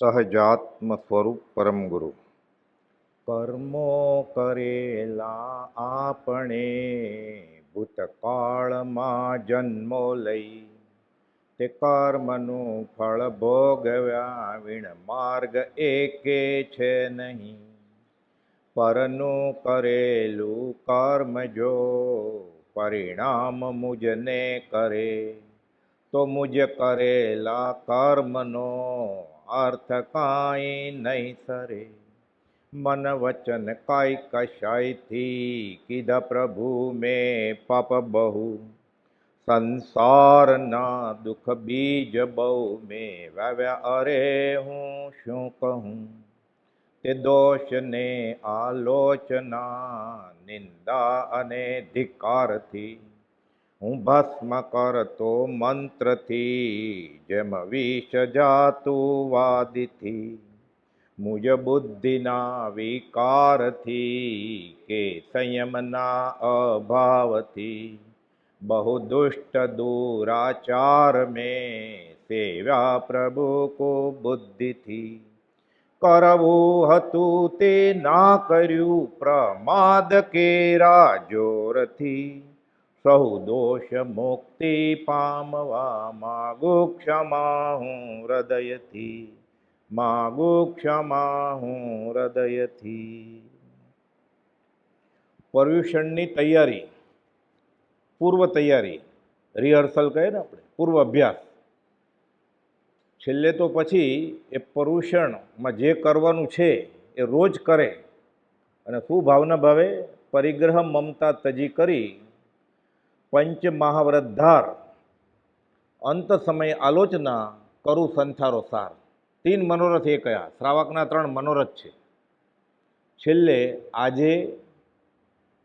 સહજાત્મ સ્વરૂપ પરમ ગુરુ. કર્મો કરેલા આપણે ભૂતકાળમાં જન્મો લઈ, તે કર્મનું ફળ ભોગવ્યા વિણ માર્ગ એકે છે નહીં. પરનું કરેલું કર્મ જો પરિણામ મુજને કરે, તો મુજ કરેલા કર્મનો અર્થ કાંઈ નહીં સરે. મન વચન કાંઈ કશાયથી કીધા પ્રભુ મેં પાપ બહુ, સંસારના દુઃખ બીજ બહુ મેં વાવ્યા, અરે હું શું કહું. તે દોષને આલોચના નિંદા અને ધિક્કારથી હું ભસ્મ કરતો મંત્રથી, જેમ વિષ જાતું વાદીથી. મુજ બુદ્ધિના વિકારથી કે સંયમના અભાવથી, બહુ દુષ્ટ દુરાચાર મેં સેવ્યા પ્રભુ કો બુદ્ધિથી. કરવું હતું તે ના કર્યું પ્રમાદ કેરા જોરથી, સહુ દોષ મુક્તિ પામવા માગુ ક્ષમા હું હૃદયથી, માગુ ક્ષમા હું હૃદયથી. પર્યુષણની તૈયારી, પૂર્વ તૈયારી, રિહર્સલ કહે ને આપણે, પૂર્વ અભ્યાસ. છેલ્લે તો પછી એ પર્યુષણમાં જે કરવાનું છે એ રોજ કરે, અને શું ભાવના ભાવે પરિગ્રહ મમતા તજી કરી, પંચ મહાવ્રતધાર અંત સમય આલોચના કરું સંથારો સાર. 3 મનોરથ એ કયા? શ્રાવકના 3 મનોરથ છે. છેલ્લે આજે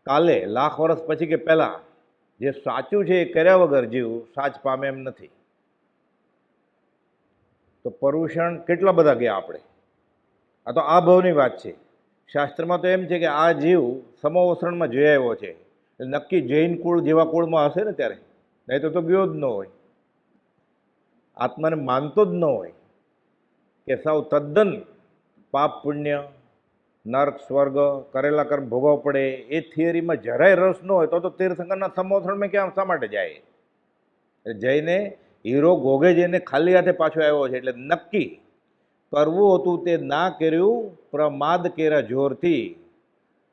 કાલે લાખ વર્ષ પછી કે પહેલાં જે સાચું છે એ કર્યા વગર જીવ સાચ પામે એમ નથી. તો પર્યુષણ કેટલા બધા ગયા આપણે. આ તો આ ભાવની વાત છે. શાસ્ત્રમાં તો એમ છે કે આ જીવ સમોવસરણમાં જઈ આવ્યો છે, નક્કી જૈન કુળ જેવા કુળમાં હશે ને ત્યારે, નહીં તો ગયો જ ન હોય. આત્માને માનતો જ ન હોય કે સાવ તદ્દન પાપ પુણ્ય, નર્ક સ્વર્ગ કરેલા કર્મ ભોગવવા પડે, એ થિયરીમાં જરાય રસ ન હોય તો તીર્થંકરના સમોસણમાં ક્યાં શા માટે જાય? જઈને હીરો ગોગે જઈને ખાલી હાથે પાછો આવ્યો છે. એટલે નક્કી કરવું હતું તે ના કર્યું પ્રમાદ કેરા જોરથી.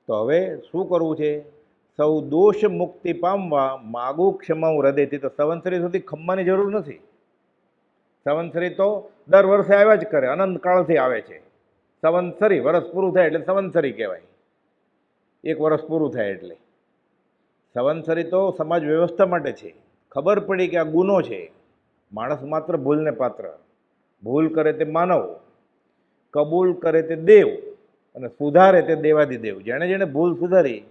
તો હવે શું કરવું છે? સૌ દોષ મુક્તિ પામવા માગુ ક્ષમા હૃદયથી. તો સંવત્સરી સુધી ખમવાની જરૂર નથી. સંવત્સરી તો દર વર્ષે આવ્યા જ કરે, અનંતકાળથી આવે છે. સંવત્સરી વર્ષ પૂરું થાય એટલે સંવત્સરી કહેવાય, 1 વર્ષ પૂરું થાય એટલે. સંવત્સરી તો સમાજ વ્યવસ્થા માટે છે. ખબર પડી કે આ ગુનો છે. માણસ માત્ર ભૂલને પાત્ર. ભૂલ કરે તે માનવ, કબૂલ કરે તે દેવ, અને સુધારે તે દેવાદિદેવ. જેણે જેણે ભૂલ સુધારી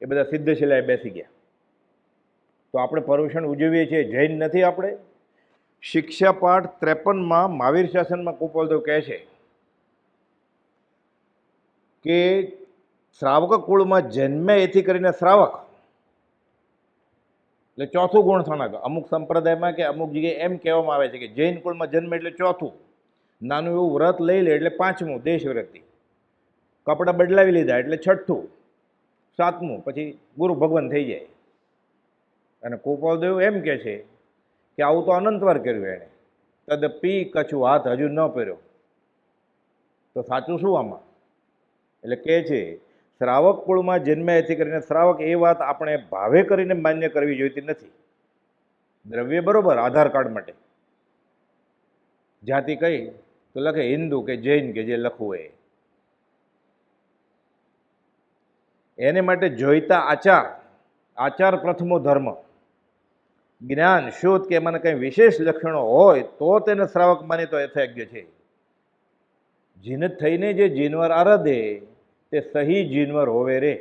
એ બધા સિદ્ધ શિલાએ બેસી ગયા. તો આપણે પર્યુષણ ઉજવીએ છીએ, જૈન નથી આપણે. શિક્ષા પાઠ 53માં મહાવીર શાસનમાં કુપોલદેવ કહે છે કે શ્રાવક કુળમાં જન્મે એથી કરીને શ્રાવક એટલે ચોથું ગુણ થણાક. અમુક સંપ્રદાયમાં કે અમુક જગ્યાએ એમ કહેવામાં આવે છે કે જૈન કુળમાં જન્મ એટલે ચોથું, નાનું એવું વ્રત લઈ લે એટલે 5મું દેશવ્રતિ, કપડાં બદલાવી લીધા એટલે 6થું, 7મું પછી ગુરુ ભગવાન થઈ જાય. અને કુપોલદેવ એમ કહે છે કે આવું તો અનંતવાર કર્યું એણે, તદપી કછું હાથ હજુ ન પહેર્યો. તો સાચું શું આમાં? એટલે કહે છે શ્રાવક કુળમાં જન્મ્યાથી કરીને શ્રાવક, એ વાત આપણે ભાવે કરીને માન્ય કરવી જોઈતી નથી. દ્રવ્ય બરોબર આધાર કાર્ડ માટે, જાતિ કઈ તો લખે હિન્દુ કે જૈન કે જે લખવું હોય એને માટે જોઈતા આચાર. આચાર પ્રથમો ધર્મ. જ્ઞાન શોધ કે એમાં કંઈ વિશેષ લક્ષણો હોય તો તેને શ્રાવક માની તો યથાયોગ્ય છે. જીન થઈને જે જીનવર આરાધે તે સહી જીનવર હોવે રે.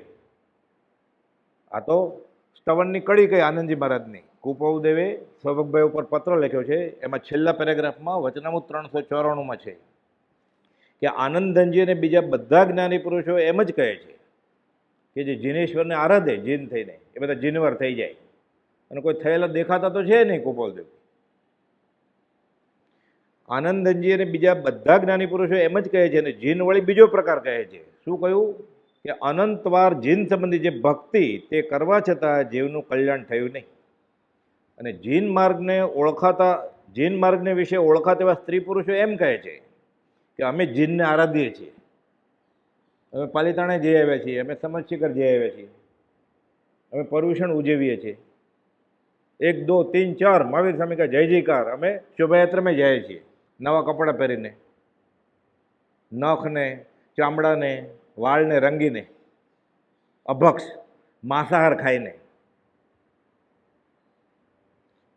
આ તો સ્તવનની કડી કઈ આનંદજી મહારાજની. કુપોલદેવે સૌભગભાઈ ઉપર પત્ર લખ્યો છે, એમાં છેલ્લા પેરેગ્રાફમાં વચનામૃત 394માં છે કે આનંદધનજી અને બીજા બધા જ્ઞાની પુરુષો એમ જ કહે છે કે જે જીનેશ્વરને આરાધે જીન થઈને એ બધા જીનવર થઈ જાય. અને કોઈ થયેલા દેખાતા તો છે નહીં કુપોલદેવ. આનંદજી અને બીજા બધા જ્ઞાની પુરુષો એમ જ કહે છે, અને જીન વળી બીજો પ્રકાર કહે છે. શું કહ્યું? કે અનંતવાર જીન સંબંધી જે ભક્તિ તે કરવા છતાં જીવનું કલ્યાણ થયું નહીં. અને જીન માર્ગને વિશે ઓળખાતા એવા સ્ત્રી પુરુષો એમ કહે છે કે અમે જીનને આરાધીએ છીએ, અમે પાલિતાણે જઈ આવ્યા છીએ, અમે સમજશિખર જઈ આવ્યા છીએ, અમે પર્યુષણ ઉજવીએ છીએ, 1 2 3 4 મહાવીર સ્વામી કા જય જયકાર, અમે શોભાયાત્રામાં જઈએ છીએ નવા કપડાં પહેરીને, નખને, ચામડાને, વાળને રંગીને, અભક્ષ માંસાહાર ખાઈને.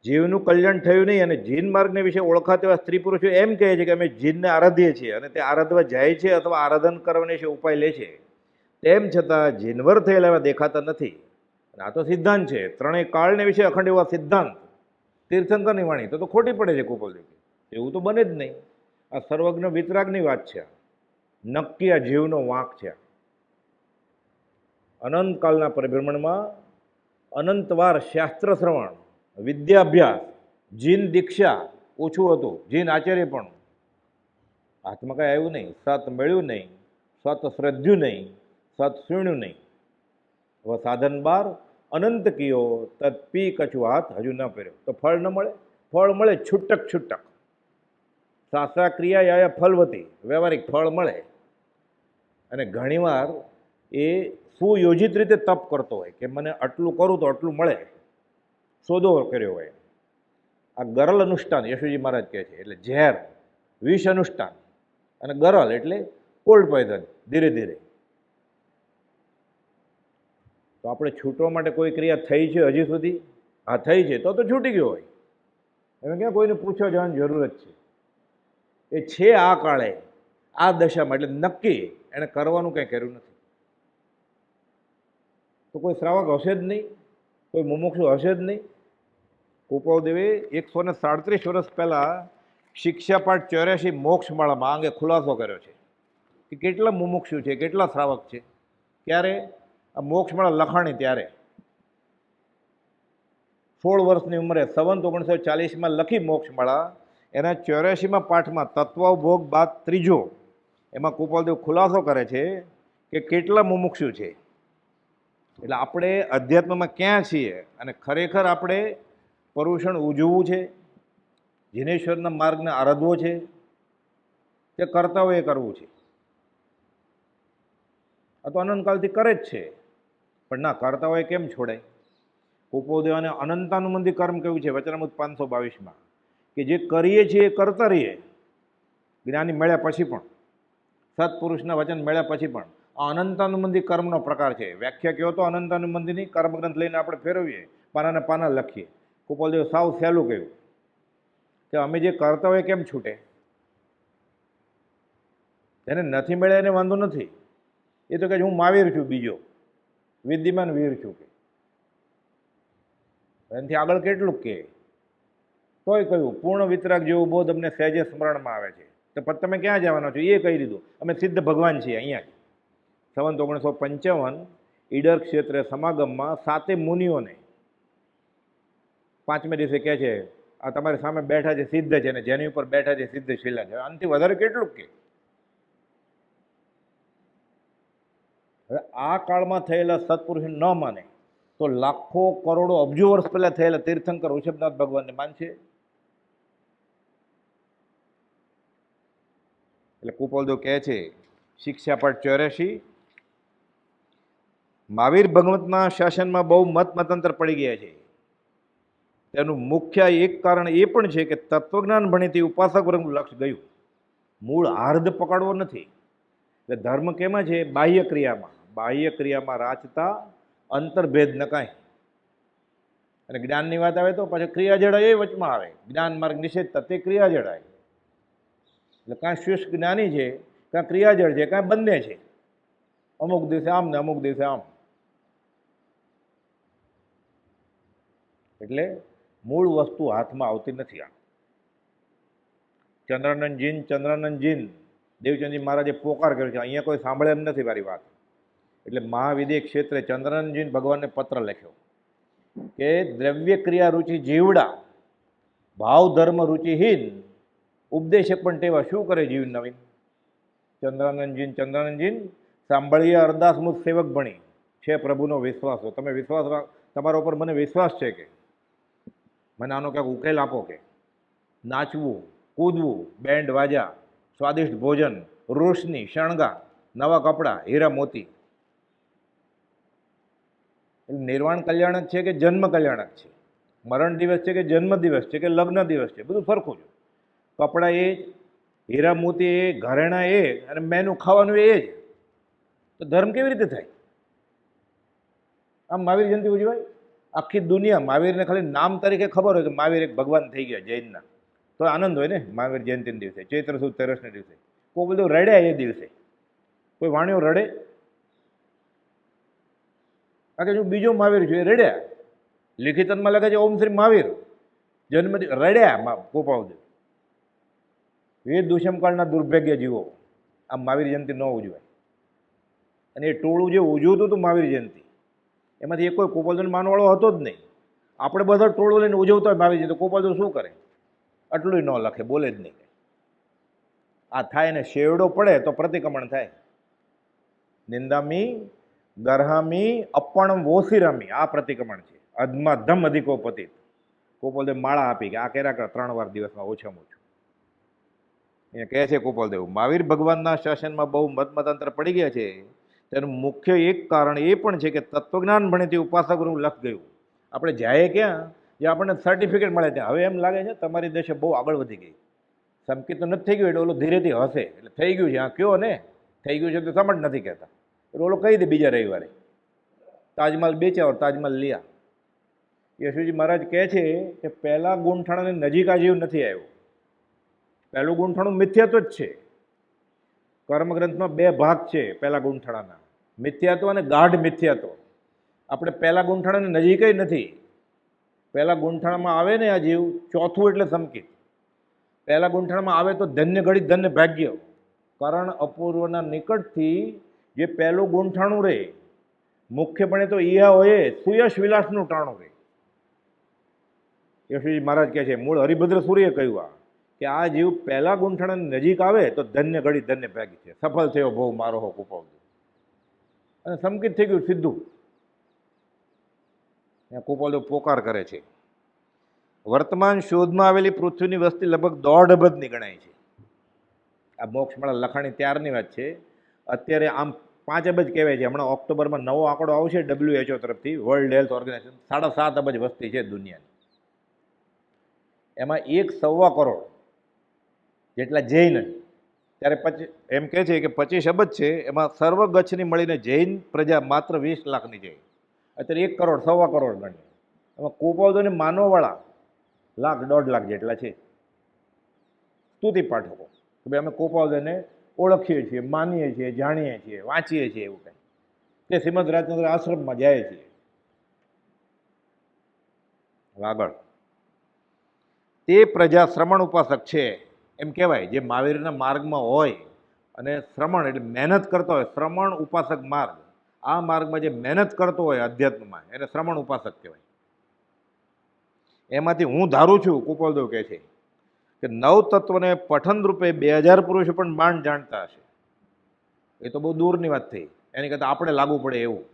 જીવનું કલ્યાણ થયું નહીં. અને જીન માર્ગને વિશે ઓળખાતા એવા સ્ત્રી પુરુષો એમ કહે છે કે અમે જીનને આરાધીએ છીએ, અને તે આરાધવા જાય છે અથવા આરાધન કરવાની છે ઉપાય લે છે, તેમ છતાં જીનવર થયેલા એવા દેખાતા નથી. અને આ તો સિદ્ધાંત છે. ત્રણેય કાળને વિશે અખંડ એવા સિદ્ધાંત તીર્થંકરની વાણી તો ખોટી પડે છે કુપોલદેવી. એવું તો બને જ નહીં. આ સર્વજ્ઞ વિતરાગની વાત છે. નક્કી આ જીવનો વાંક છે. અનંતકાળના પરિભ્રમણમાં અનંતવાર શાસ્ત્ર શ્રવણ, વિદ્યાભ્યાસ, જીન દીક્ષા ઓછું હતું, જીન આચાર્ય પણ હાથમાં કાંઈ આવ્યું નહીં, સત મળ્યું નહીં, સત શ્રદ્ધ્યું નહીં, સત સુણ્યું નહીં. હવે સાધન બાર અનંત કયો તત્પી કછું હાથ હજુ ન પહેર્યો તો ફળ ન મળે. ફળ મળે છૂટક છૂટક. શાસ્ત્રા ક્રિયા યા ફલવતી, વ્યવહારિક ફળ મળે. અને ઘણીવાર એ સુયોજિત રીતે તપ કરતો હોય કે મને આટલું કરું તો આટલું મળે, સોદો કર્યો હોય. આ ગરલ અનુષ્ઠાન યશુજી મહારાજ કહે છે, એટલે ઝેર, વિષ અનુષ્ઠાન. અને ગરલ એટલે કોલ્ડ પોઈઝન, ધીરે ધીરે. તો આપણે છૂટવા માટે કોઈ ક્રિયા થઈ છે હજી સુધી? હા થઈ છે, તો છૂટી ગયો હોય. એમ ક્યાં કોઈને પૂછવા જવાની જરૂર જ છે? એ છે આ કાળે, આ દશામાં, એટલે નક્કી એણે કરવાનું કંઈ કર્યું નથી. તો કોઈ શ્રાવક હશે જ નહીં, કોઈ મુમુક્ષુ હશે જ નહીં. કુપાલદેવે 137 વર્ષ પહેલાં શિક્ષાપાઠ 84 મોક્ષમાળામાં આ અંગે ખુલાસો કર્યો છે કે કેટલા મુમુક્ષુ છે, કેટલા શ્રાવક છે. ક્યારે આ મોક્ષમાળા લખાણી? ત્યારે 16 વર્ષની ઉંમરે સંવંત 1940માં લખી મોક્ષમાળા. એના 84માં પાઠમાં તત્વભોગ બાદ ત્રીજો, એમાં કુપાલદેવ ખુલાસો કરે છે કે કેટલા મુમુક્ષુ છે. એટલે આપણે અધ્યાત્મમાં ક્યાં છીએ અને ખરેખર આપણે પર્યુષણ ઉજવવું છે, જીનેશ્વરના માર્ગને આરાધવો છે, તે કરતા હોય એ કરવું છે. આ તો અનંતકાલથી કરે જ છે, પણ ના કરતા હોય કેમ છોડાય? કુપોલદેવાને અનંતાનુબંધી કર્મ કહ્યું છે વચનામૃત 522માં, કે જે કરીએ છીએ એ કરતા રહીએ, જ્ઞાની મળ્યા પછી પણ, સત્પુરુષના વચન મળ્યા પછી પણ. આ અનંતાનુબંધી કર્મનો પ્રકાર છે. વ્યાખ્યા કહો તો અનંતાનુબંધીની કર્મગ્રંથ લઈને આપણે ફેરવીએ, પાનાને પાના લખીએ. કુપાલદેવ સાવ સહેલું કહ્યું કે અમે જે કરતા હોય કેમ છૂટે? જેને નથી મળ્યા એને વાંધો નથી. એ તો કહે હું મહાવીર છું, બીજો વિદ્યમાન વીર છું. કે એનાથી આગળ કેટલું કે તોય કહ્યું પૂર્ણ વિતરાગ જેવું બોધ અમને સહેજે સ્મરણમાં આવે છે. તો પછી તમે ક્યાં જવાના છો એ કહી દીધું. અમે સિદ્ધ ભગવાન છીએ અહીંયા. સંવંત 1955 ઈડર ક્ષેત્રે સમાગમમાં 7 મુનિઓને 5મે દિવસે કહે છે આ તમારી સામે બેઠા છે સિદ્ધ છે, અને જેની ઉપર બેઠા છે સિદ્ધ શિલા છે. આનાથી વધારે કેટલું કે? હવે આ કાળમાં થયેલા સત્પુરુષ ન માને તો લાખો કરોડો અબજો વર્ષ પહેલા થયેલા તીર્થંકર ઋષભનાથ ભગવાનને માનશે? એટલે કુપાલદેવ કહે છે શિક્ષાપાઠ 84, મહાવીર ભગવંતના શાસનમાં બહુ મતમતાંતર પડી ગયા છે. તેનું મુખ્ય એક કારણ એ પણ છે કે તત્વજ્ઞાન ભણીથી ઉપાસક વર્ગનું લક્ષ્ય ગયું. મૂળ હાર્દ પકડવો નથી. એટલે ધર્મ કેમાં છે? બાહ્ય ક્રિયામાં. બાહ્ય ક્રિયામાં રાચતા અંતર્ભેદ ન કાંઈ. અને જ્ઞાનની વાત આવે તો પાછળ ક્રિયા જડાય એ વચમાં આવે. જ્ઞાન માર્ગ નિષેધતા તે ક્રિયા જડાય. એટલે કાં શુષ્ક જ્ઞાની છે, કાં ક્રિયાજળ છે, કાં બંને છે. અમુક દિવસે આમ ને અમુક દિવસે આમ. એટલે મૂળ વસ્તુ હાથમાં આવતી નથી. આ ચંદ્રાનંદ જીન દેવચંદજી મહારાજે પોકાર કર્યો છે. અહીંયા કોઈ સાંભળે એમ નથી મારી વાત. એટલે મહાવિદેહ ક્ષેત્રે ચંદ્રાનંદજી ભગવાનને પત્ર લખ્યો કે દ્રવ્ય ક્રિયા રુચિ જીવડા, ભાવ ધર્મ રુચિહીન, ઉપદેશક પણ ટેવા શું કરે જીવ નવીન? ચંદ્રાનંદજી સાંભળીએ અરદાસ મુજ સેવક ભણી, છે પ્રભુનો વિશ્વાસ. તમે વિશ્વાસ તમારા ઉપર મને વિશ્વાસ છે કે મને આનો ક્યાંક ઉકેલ આપો કે નાચવું, કૂદવું, બેન્ડ વાજા, સ્વાદિષ્ટ ભોજન, રોશની, શણગાર, નવા કપડાં, હીરા મોતી. નિર્વાણ કલ્યાણક છે કે જન્મ કલ્યાણક છે? મરણ દિવસ છે કે જન્મ દિવસ છે કે લગ્ન દિવસ છે? બધું સરખું છે. કપડાં એ જ, હીરા મોતી એ, ઘરેણા એ, અને મેનું ખાવાનું એ જ. તો ધર્મ કેવી રીતે થાય? આમ મહાવીર જયંતિ ઉજવાય? આખી દુનિયા મહાવીરને ખાલી નામ તરીકે ખબર હોય કે મહાવીર એક ભગવાન થઈ ગયા જૈનના, તો આનંદ હોય ને મહાવીર જયંતિના દિવસે, ચૈત્ર સુદ તેરસના દિવસે. કોઈ બધું રડ્યા એ દિવસે? કોઈ વાણીઓ રડે? આ કે જો બીજો મહાવીર છે એ રડ્યા. લિખિતનમાં લખે છે ઓમ શ્રી મહાવીર જન્મદિવસ, રડ્યા ગોપાલદેવ. એ દુષ્મકાળના દુર્ભાગ્ય જીવો આ મહાવીર જયંતિ ન ઉજવાય. અને એ ટોળું જે ઉજવતું હતું મહાવીર જયંતિ, એમાંથી એક કોઈ ગોપાલદેવને માનવાળો હતો જ નહીં. આપણે બધા ટોળું લઈને ઉજવતા હોય મહાવીર જયંતિ, ગોપાલદેવ શું કરે? આટલું ન લખે, બોલે જ નહીં. આ થાય ને શેવડો પડે તો પ્રતિક્રમણ થાય. નિંદામી ગરહામી અપણમ વોસિરામી, આ પ્રતિક્રમણ છે. અધમાધમ અધિકો પતિત. ગોપાલદેવ માળા આપી કે આ કર્યા કર 3 વાર દિવસમાં ઓછામાં ઓછું. એ કહે છે ગોપાલદેવ મહાવીર ભગવાનના શાસનમાં બહુ મતમતાંતર પડી ગયા છે. તેનું મુખ્ય એક કારણ એ પણ છે કે તત્વજ્ઞાન ભણીથી ઉપાસકનું લખ ગયું. આપણે જાય ક્યાં જે આપણને સર્ટિફિકેટ મળે ત્યાં. હવે એમ લાગે છે તમારી દેશે બહુ આગળ વધી ગઈ. સંકિત તો નથી થઈ ગયું એટલે ઓલો ધીરેથી હશે એટલે થઈ ગયું છે. હા કયો ને થઈ ગયું છે તો સમજ નથી કહેતા. એટલે ઓલો કહી દે બીજા રવિવારે તાજમહલ બેચ્યા ઓર તાજમહલ લિયા. યશુજી મહારાજ કહે છે કે પહેલા ગુંઠાણાની નજીક આ જીવ નથી આવ્યો. પહેલું ગુંઠાણું મિથ્યાત્વ જ છે. કર્મગ્રંથમાં 2 ભાગ છે પહેલા ગુંઠાણાના, મિથ્યાત્વ અને ગાઢ મિથ્યાત્વ. આપણે પહેલા ગુંઠાણાની નજીક નથી. પહેલા ગુંઠાણામાં આવે ને આ જીવ, ચોથું એટલે સંકિત. પહેલા ગુંઠાણામાં આવે તો ધન્ય ઘડી ધન્ય ભાગ્ય. કારણ અપૂર્વના નિકટથી જે પહેલું ગુંઠાણું રહે, મુખ્યપણે તો ઈયા હોય સુયશ વિલાસનું ટાણું રહે. યશુજી મહારાજ કહે છે મૂળ હરિભદ્ર સૂર્યએ કહ્યું કે આ જીવ પહેલા ગુંઠાણાની નજીક આવે તો ધન્ય ઘડી ધન્ય ભાગી છે. સફળ થયો બહુ મારો હો કુપાવદેવ. અને સંકિત થઈ ગયું સીધું. કુપાવદેવ પોકાર કરે છે. વર્તમાન શોધમાં આવેલી પૃથ્વીની વસ્તી લગભગ 1.5 અબજની ગણાય છે. આ મોક્ષમાળા લખાણી ત્યારની વાત છે. અત્યારે આમ 5 અબજ કહેવાય છે. હમણાં ઓક્ટોબરમાં નવો આંકડો આવશે WHO તરફથી, વર્લ્ડ હેલ્થ ઓર્ગેનાઇઝેશન. 7.5 અબજ વસ્તી છે દુનિયાની. એમાં 1.25 કરોડ જેટલા જૈન. ત્યારે એમ કહે છે કે 25 અબજ છે, એમાં સર્વગચ્છની મળીને જૈન પ્રજા માત્ર 20 લાખની છે. અત્યારે 1 કરોડ 1.25 કરોડ ગણીએ. એમાં કુપાવદેવને માનવાવાળા 1.5 લાખ જેટલા છે. સ્તુતિ પાઠકો કે ભાઈ અમે કુપાવદેવને ઓળખીએ છીએ, માનીએ છીએ, જાણીએ છીએ, વાંચીએ છીએ, એવું કંઈ તે શ્રીમદ રાજચંદ્ર આશ્રમમાં જાય છે. આગળ તે પ્રજા શ્રમણ ઉપાસક છે એમ કહેવાય. જે મહાવીરના માર્ગમાં હોય અને શ્રમણ એટલે મહેનત કરતો હોય, શ્રમણ ઉપાસક માર્ગ, આ માર્ગમાં જે મહેનત કરતો હોય અધ્યાત્મમાં એને શ્રમણ ઉપાસક કહેવાય. એમાંથી હું ધારું છું, કુપાલદેવ કહે છે કે 9 તત્વને પઠન રૂપે 2000 પુરુષો પણ માંડ જાણતા હશે. એ તો બહુ દૂરની વાત થઈ. એની કરતાં આપણે લાગુ પડે એવું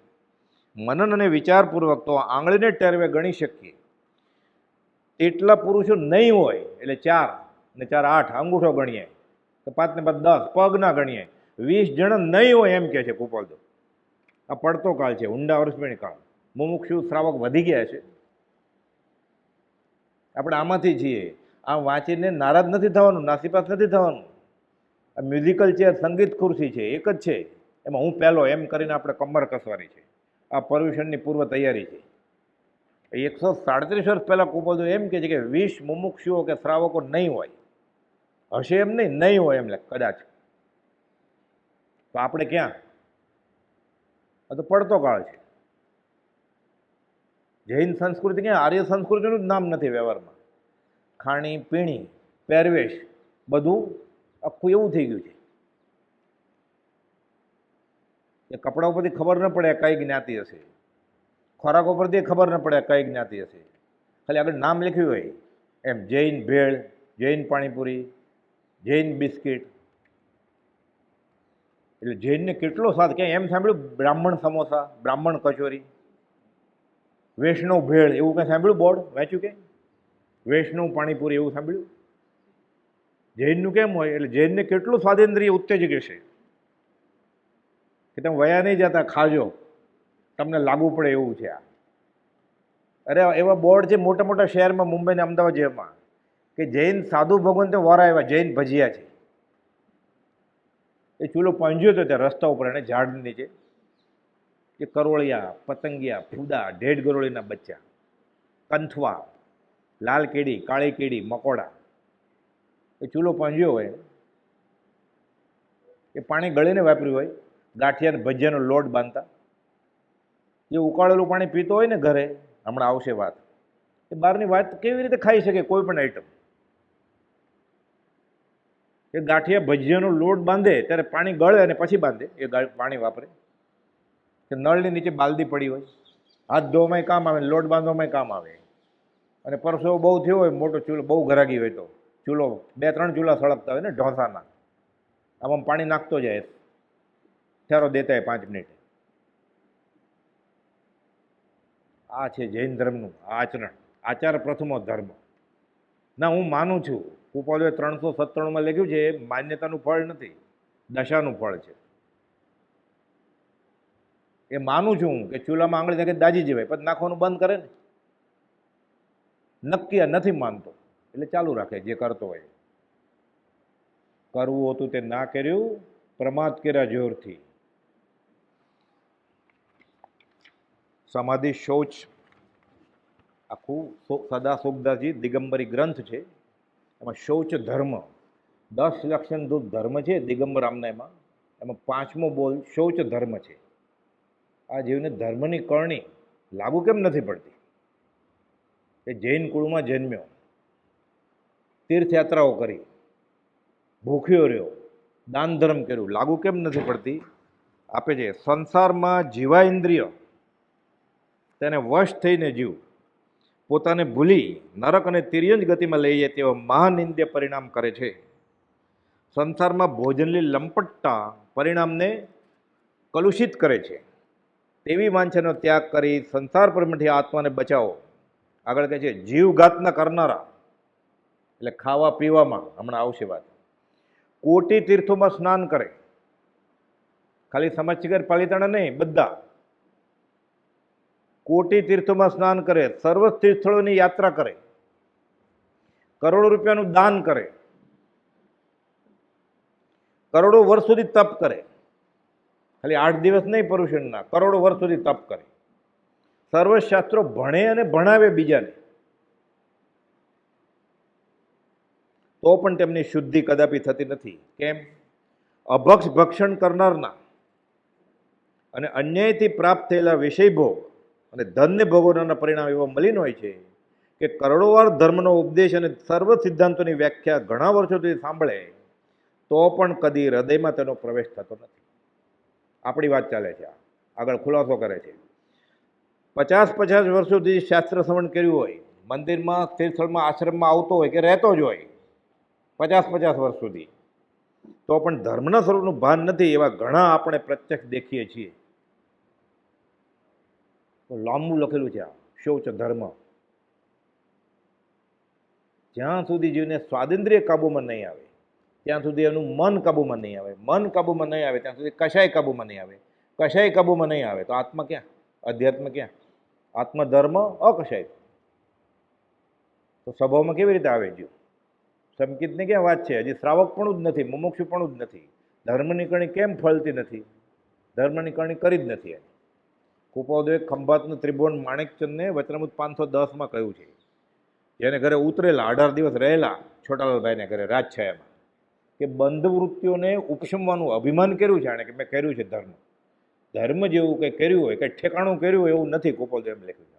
મનન અને વિચારપૂર્વક તો આંગળીને ટેરવે ગણી શકીએ એટલા પુરુષો નહીં હોય. એટલે 4 ને 4 8 અંગૂઠો ગણીએ તો 5 ને 5 10 પગ ના ગણીએ, 20 જણ નહીં હોય એમ કહે છે કુપાલદેવ. આ પડતો કાળ છે, ઊંડા વર્ષમેણી કાળ. મુમુક્ષુ શ્રાવક વધી ગયા છે. આપણે આમાંથી છીએ. આમ વાંચીને નારાજ નથી થવાનું, નાસીપાસ નથી થવાનું. આ મ્યુઝિકલ ચેર, સંગીત ખુરશી છે, એક જ છે. એમાં હું પહેલો એમ કરીને આપણે કમર કસવાની છે. આ પર્યુષણની પૂર્વ તૈયારી છે. 137 વર્ષ પહેલાં કુપાલદેવ એમ કહે છે કે 20 મુમુક્ષુઓ કે શ્રાવકો નહીં હોય. હશે એમ નહીં હોય એમ કદાચ. તો આપણે ક્યાં? આ તો પડતો કાળ છે. જૈન સંસ્કૃતિ ક્યાં? આર્ય સંસ્કૃતિનું જ નામ નથી વ્યવહારમાં. ખાણી પીણી, પહેરવેશ બધું આખું એવું થઈ ગયું છે કે કપડા ઉપરથી ખબર ન પડે કઈ જ્ઞાતિ હશે, ખોરાક ઉપરથી ખબર ન પડે કઈ જ્ઞાતિ હશે. ખાલી આગળ નામ લખ્યું હોય એમ જૈન ભેળ, જૈન પાણીપુરી, જૈન બિસ્કિટ, એટલે જૈનને કેટલો સ્વાદ. ક્યાંય એમ સાંભળ્યું બ્રાહ્મણ સમોસા, બ્રાહ્મણ કચોરી, વૈષ્ણવ ભેળ એવું કંઈ સાંભળ્યું? બોર્ડ વાંચ્યું કે વૈષ્ણવ પાણીપુરી એવું સાંભળ્યું? જૈનનું કેમ હોય? એટલે જૈનને કેટલું સ્વાદેન્દ્રિય ઉત્તેજક હશે કે તમે વયા નહીં જતા ખાજો, તમને લાગુ પડે એવું છે આ. અરે એવા બોર્ડ છે મોટા મોટા શહેરમાં, મુંબઈ ને અમદાવાદ જેમાં, કે જૈન સાધુ ભગવાન તો વરા એવા જૈન ભજીયા છે. એ ચૂલો પાંજ્યો હતો ત્યાં રસ્તા ઉપર એને ઝાડ નીચે, કે કરોળિયા, પતંગિયા, ફૂદા, ઢેઢ ગરોળીના બચ્ચા, કંથવા, લાલ કેડી, કાળી કેડી, મકોડા, એ ચૂલો પાંજ્યો હોય, એ પાણી ગળીને વાપર્યું હોય, ગાંઠિયા ભજીયાનો લોટ બાંધતા, જે ઉકાળેલું પાણી પીતો હોય ને ઘરે, હમણાં આવશે વાત, એ બહારની વાત કેવી રીતે ખાઈ શકે કોઈ પણ આઈટમ? એ ગાંઠિયા ભજીયાનો લોટ બાંધે ત્યારે પાણી ગળે અને પછી બાંધે, એ પાણી વાપરે. કે નળની નીચે બાલદી પડી હોય, હાથ ધોવામાં કામ આવે, લોટ બાંધવામાં કામ આવે. અને પરસો બહુ થયો હોય, મોટો ચૂલો બહુ ઘરાગી હોય તો ચૂલો 2-3 ચૂલા સળગતા હોય ને ઢોસાના, આમાં પાણી નાખતો જાય, ઠેરો દેતા હોય 5 મિનિટ. આ છે જૈન ધર્મનું આચરણ, આચાર પ્રથમો ધર્મ. ના, હું માનું છું કુપાદોએ 397માં લખ્યું છે, એ માન્યતાનું ફળ નથી, દશાનું ફળ છે. એ માનું છું હું કે ચૂલામાં આંગળી નાખે દાજી જવાય, પછી નાખવાનું બંધ કરે ને. નક્કી નથી માનતો એટલે ચાલુ રાખે જે કરતો હોય. કરવું હતું તે ના કર્યું, પ્રમાદ કર્યા જોરથી. સમાધિ શૌચ આખું સદા સોગદાસજી દિગંબરી ગ્રંથ છે, એમાં શૌચ ધર્મ 10 લક્ષણભૂત ધર્મ છે દિગંબર આમનાયમાં, એમાં 5મો બોલ શૌચ ધર્મ છે. આ જીવને ધર્મની કરણી લાગુ કેમ નથી પડતી? એ જૈન કુળમાં જન્મ્યો, તીર્થયાત્રાઓ કરી, ભૂખ્યો રહ્યો, દાન ધર્મ કર્યું, લાગુ કેમ નથી પડતી? આપે છે સંસારમાં જીવા ઇન્દ્રિય તેને વશ થઈને જીવ પોતાને ભૂલી નરક અને તિર્યંજ ગતિમાં લઈ જાય તેવા મહાનિંદ્ય પરિણામ કરે છે. સંસારમાં ભોજનની લંપટતા પરિણામને કલુષિત કરે છે. તેવી વાંછાનો ત્યાગ કરી સંસાર પરમાંથી આત્માને બચાવો. આગળ કહે છે જીવઘાતના કરનારા, એટલે ખાવા પીવામાં હમણાં આવશે વાત, કોટી તીર્થોમાં સ્નાન કરે, ખાલી સમજગર પાલિતાણા નહીં, બધા કોટી તીર્થોમાં સ્નાન કરે, સર્વ તીર્થ સ્થળોની યાત્રા કરે, કરોડો રૂપિયાનું દાન કરે, કરોડો વર્ષ સુધી તપ કરે, ખાલી 8 દિવસ નહીં પરુષણના, કરોડો વર્ષ સુધી તપ કરે, સર્વશાસ્ત્રો ભણે અને ભણાવે બીજાને, તો પણ તેમની શુદ્ધિ કદાપી થતી નથી. કેમ? અભક્ષ ભક્ષણ કરનારના અને અન્યાયથી પ્રાપ્ત થયેલા વિષય ભોગ અને ધનને ભોગવવાના પરિણામ એવા મલિન હોય છે કે કરોડોવાર ધર્મનો ઉપદેશ અને સર્વ સિદ્ધાંતોની વ્યાખ્યા ઘણા વર્ષોથી સાંભળે તો પણ કદી હૃદયમાં તેનો પ્રવેશ થતો નથી. આપણી વાત ચાલે છે, આગળ ખુલાસો કરે છે. 50 વર્ષોથી શાસ્ત્ર શ્રવણ કર્યું હોય, મંદિરમાં, તીર્થસ્થળમાં, આશ્રમમાં આવતો હોય કે રહેતો જ હોય 50 વર્ષ સુધી, તો પણ ધર્મના સ્વરૂપનું ભાન નથી, એવા ઘણા આપણે પ્રત્યક્ષ દેખીએ છીએ. તો લાંબુ લખેલું છે આ શૌચ ધર્મ. જ્યાં સુધી જીવને સ્વાતંત્ર્ય કાબુમાં નહીં આવે ત્યાં સુધી એનું મન કાબુમાં નહીં આવે, મન કાબુમાં નહીં આવે ત્યાં સુધી કશાય કાબુમાં નહીં આવે, કશાય કાબુમાં નહીં આવે તો આત્મા ક્યાં? અધ્યાત્મ ક્યાં? આત્મધર્મ અકશાય. તો સ્વભાવમાં કેવી રીતે આવે જીવ? સંકિતને ક્યાં વાત છે? હજી શ્રાવક પણ જ નથી, મુમુક્ષુ પણ જ નથી, ધર્મની કરણી કેમ ફળતી નથી? ધર્મની કરણી કરી જ નથી. કુપોદોએ ખંભાતનું ત્રિભુવન માણેકચંદને વચનામૃત 510માં કહ્યું છે, જેને ઘરે ઉતરેલા 18 દિવસ રહેલા છોટાલાલભાઈને ઘરે રાજછાયામાં, કે બંધ વૃત્તિઓને ઉપશમવાનું અભિમાન કર્યું છે આણે કે મેં કર્યું છે ધર્મ. ધર્મ જેવું કંઈ કર્યું હોય, કંઈ ઠેકાણું કર્યું હોય એવું નથી. કુપોદોએ એમ લખ્યું છે.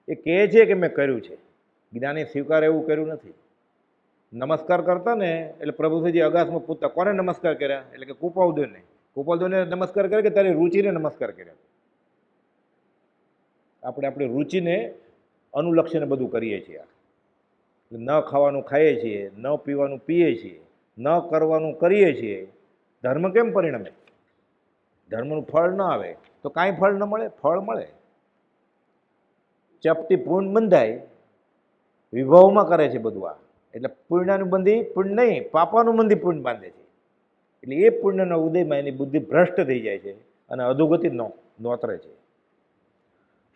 એ કહે છે કે મેં કર્યું છે, જ્ઞાની સ્વીકાર એવું કર્યું નથી. નમસ્કાર કરતા ને એટલે પ્રભુજી અગાસમાં પૂછતા કોને નમસ્કાર કર્યા? એટલે કે કુપોદોને. કુપોદોને નમસ્કાર કરે કે તારી રુચિને નમસ્કાર કર્યા? આપણે આપણી રુચિને અનુલક્ષીને બધું કરીએ છીએ. ન ખાવાનું ખાઈએ છીએ, ન પીવાનું પીએ છીએ, ન કરવાનું કરીએ છીએ, ધર્મ કેમ પરિણમે? ધર્મનું ફળ ન આવે તો કાંઈ ફળ ન મળે? ફળ મળે. ચપટી પૂર્ણ બંધાય, વિભાવમાં કરે છે બધું આ. એટલે પુણ્યનું બંધી પુણ્ય નહીં, પાપાનું બંધી પુણ્ય બાંધે છે. એટલે એ પુણ્યના ઉદયમાં એની બુદ્ધિ ભ્રષ્ટ થઈ જાય છે અને અધોગતિ નોતરે છે.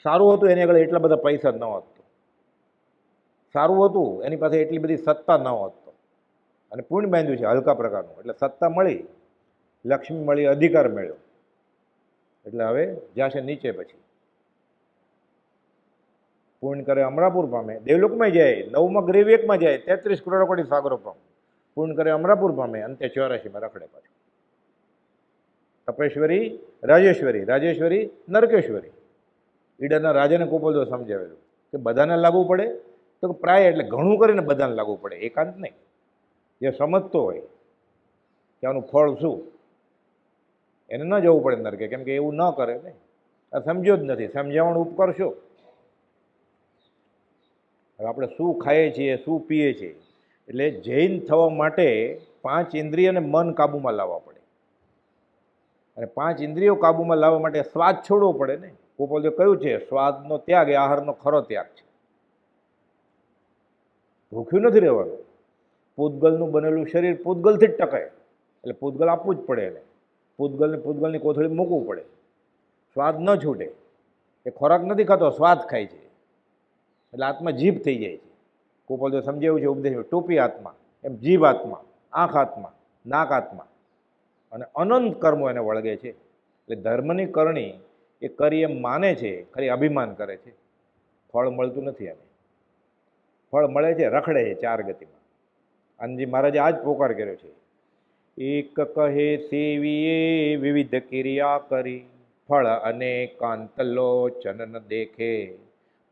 સારું હતું એની આગળ એટલા બધા પૈસા ન હોત, સારું હતું એની પાસે એટલી બધી સત્તા ન હોત, અને પુણ્ય બાંધ્યું છે હલકા પ્રકારનું, એટલે સત્તા મળી, લક્ષ્મી મળી, અધિકાર મળ્યો, એટલે હવે જશે નીચે. પછી પુણ્ય કરે અમરાપુર પામે, દેવલોકમાં જાય, 9મા ગ્રેવ 1માં જાય, 33 કરોડ કોટી સાગરો પામે. પુણ્ય કરે અમરાપુર પામે, અંતે 84માં રખડે પાછું. તપેશ્વરી રાજેશ્વરી, રાજેશ્વરી નરકેશ્વરી. ઈડરના રાજાને કોપલદો સમજાવેલું કે બધાને લાગુ પડે તો પ્રાય એટલે ઘણું કરીને બધાને લાગુ પડે, એકાંત નહીં. જે સમજતો હોય કે આનું ફળ શું, એને ન જવું પડે નરકે, કેમ કે એવું ન કરે ને, આ સમજ્યો જ નથી. સમજાવવાનો ઉપકાર શું? હવે આપણે શું ખાઈએ છીએ, શું પીએ છીએ, એટલે જૈન થવા માટે 5 ઇન્દ્રિય અને મન કાબૂમાં લાવવા પડે. અને 5 ઇન્દ્રિયો કાબૂમાં લાવવા માટે સ્વાદ છોડવો પડે ને. ગોપાલજીએ કહ્યું છે, સ્વાદનો ત્યાગ એ આહારનો ખરો ત્યાગ છે. ભૂખ્યું નથી રહેવાનું. પૂતગલનું બનેલું શરીર પૂતગલથી જ ટકે, એટલે પૂતગલ આપવું જ પડે એને. પૂતગલની કોથળી મૂકવું પડે. સ્વાદ ન છૂટે. એ ખોરાક નથી ખાતો, સ્વાદ ખાય છે, એટલે આત્મા જીભ થઈ જાય છે. ગોપાલજી સમજાવ્યું છે ઉપદેશ, ટોપી આત્મા, એમ જીભ આત્મા, આંખ આત્મા, નાક આત્મા, અને અનંત કર્મો એને વળગે છે. એટલે ધર્મની કરણી એ કરી એમ માને છે, ખરી અભિમાન કરે છે. ફળ મળતું નથી એને. ફળ મળે છે, રખડે છે 4 ગતિમાં. આનંદજી મહારાજે આ જ પોકાર કર્યો છે. એક કહે સેવીએ વિવિધ ક્રિયા કરી, ફળ અને કાંત લોચન ન દેખે,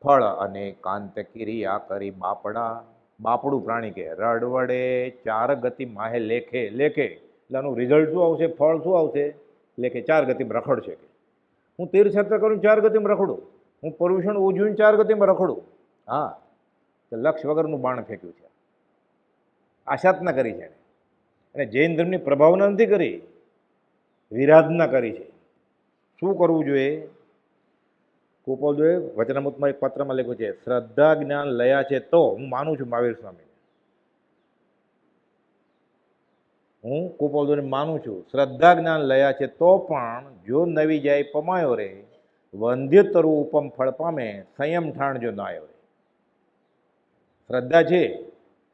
ફળ અને કાંત ક્રિયા કરી બાપડા. બાપડું પ્રાણી કે રડવડે 4 ગતિ માહે લેખે. લેખે એટલે આનું રિઝલ્ટ શું આવશે, ફળ શું આવશે? લેખે 4 ગતિમાં રખડશે. કે હું તીર્થયાત્રા કરું 4 ગતિમાં રખડું, હું પર્યુષણ ઉજવીને 4 ગતિમાં રખડું. હા, તો લક્ષ વગરનું બાણ ફેંક્યું છે, આશાતના કરી છે એને. અને જૈન ધર્મની પ્રભાવના નથી કરી, વિરાધના કરી છે. શું કરવું જોઈએ? ગોપાલજીએ વચનામૃતમાં એક પત્રમાં લખ્યું છે, શ્રદ્ધા જ્ઞાન લયા છે તો, હું માનું છું મહાવીર સ્વામીને, હું ગોપાલજીને માનું છું, શ્રદ્ધા જ્ઞાન લયા છે તો પણ જો નવી જાય પમાયો રે, વંધ્ય તરુ ઉપમ ફળ પામે, સંયમ ઠાણ જો ના આવ્યો રે. શ્રદ્ધા છે,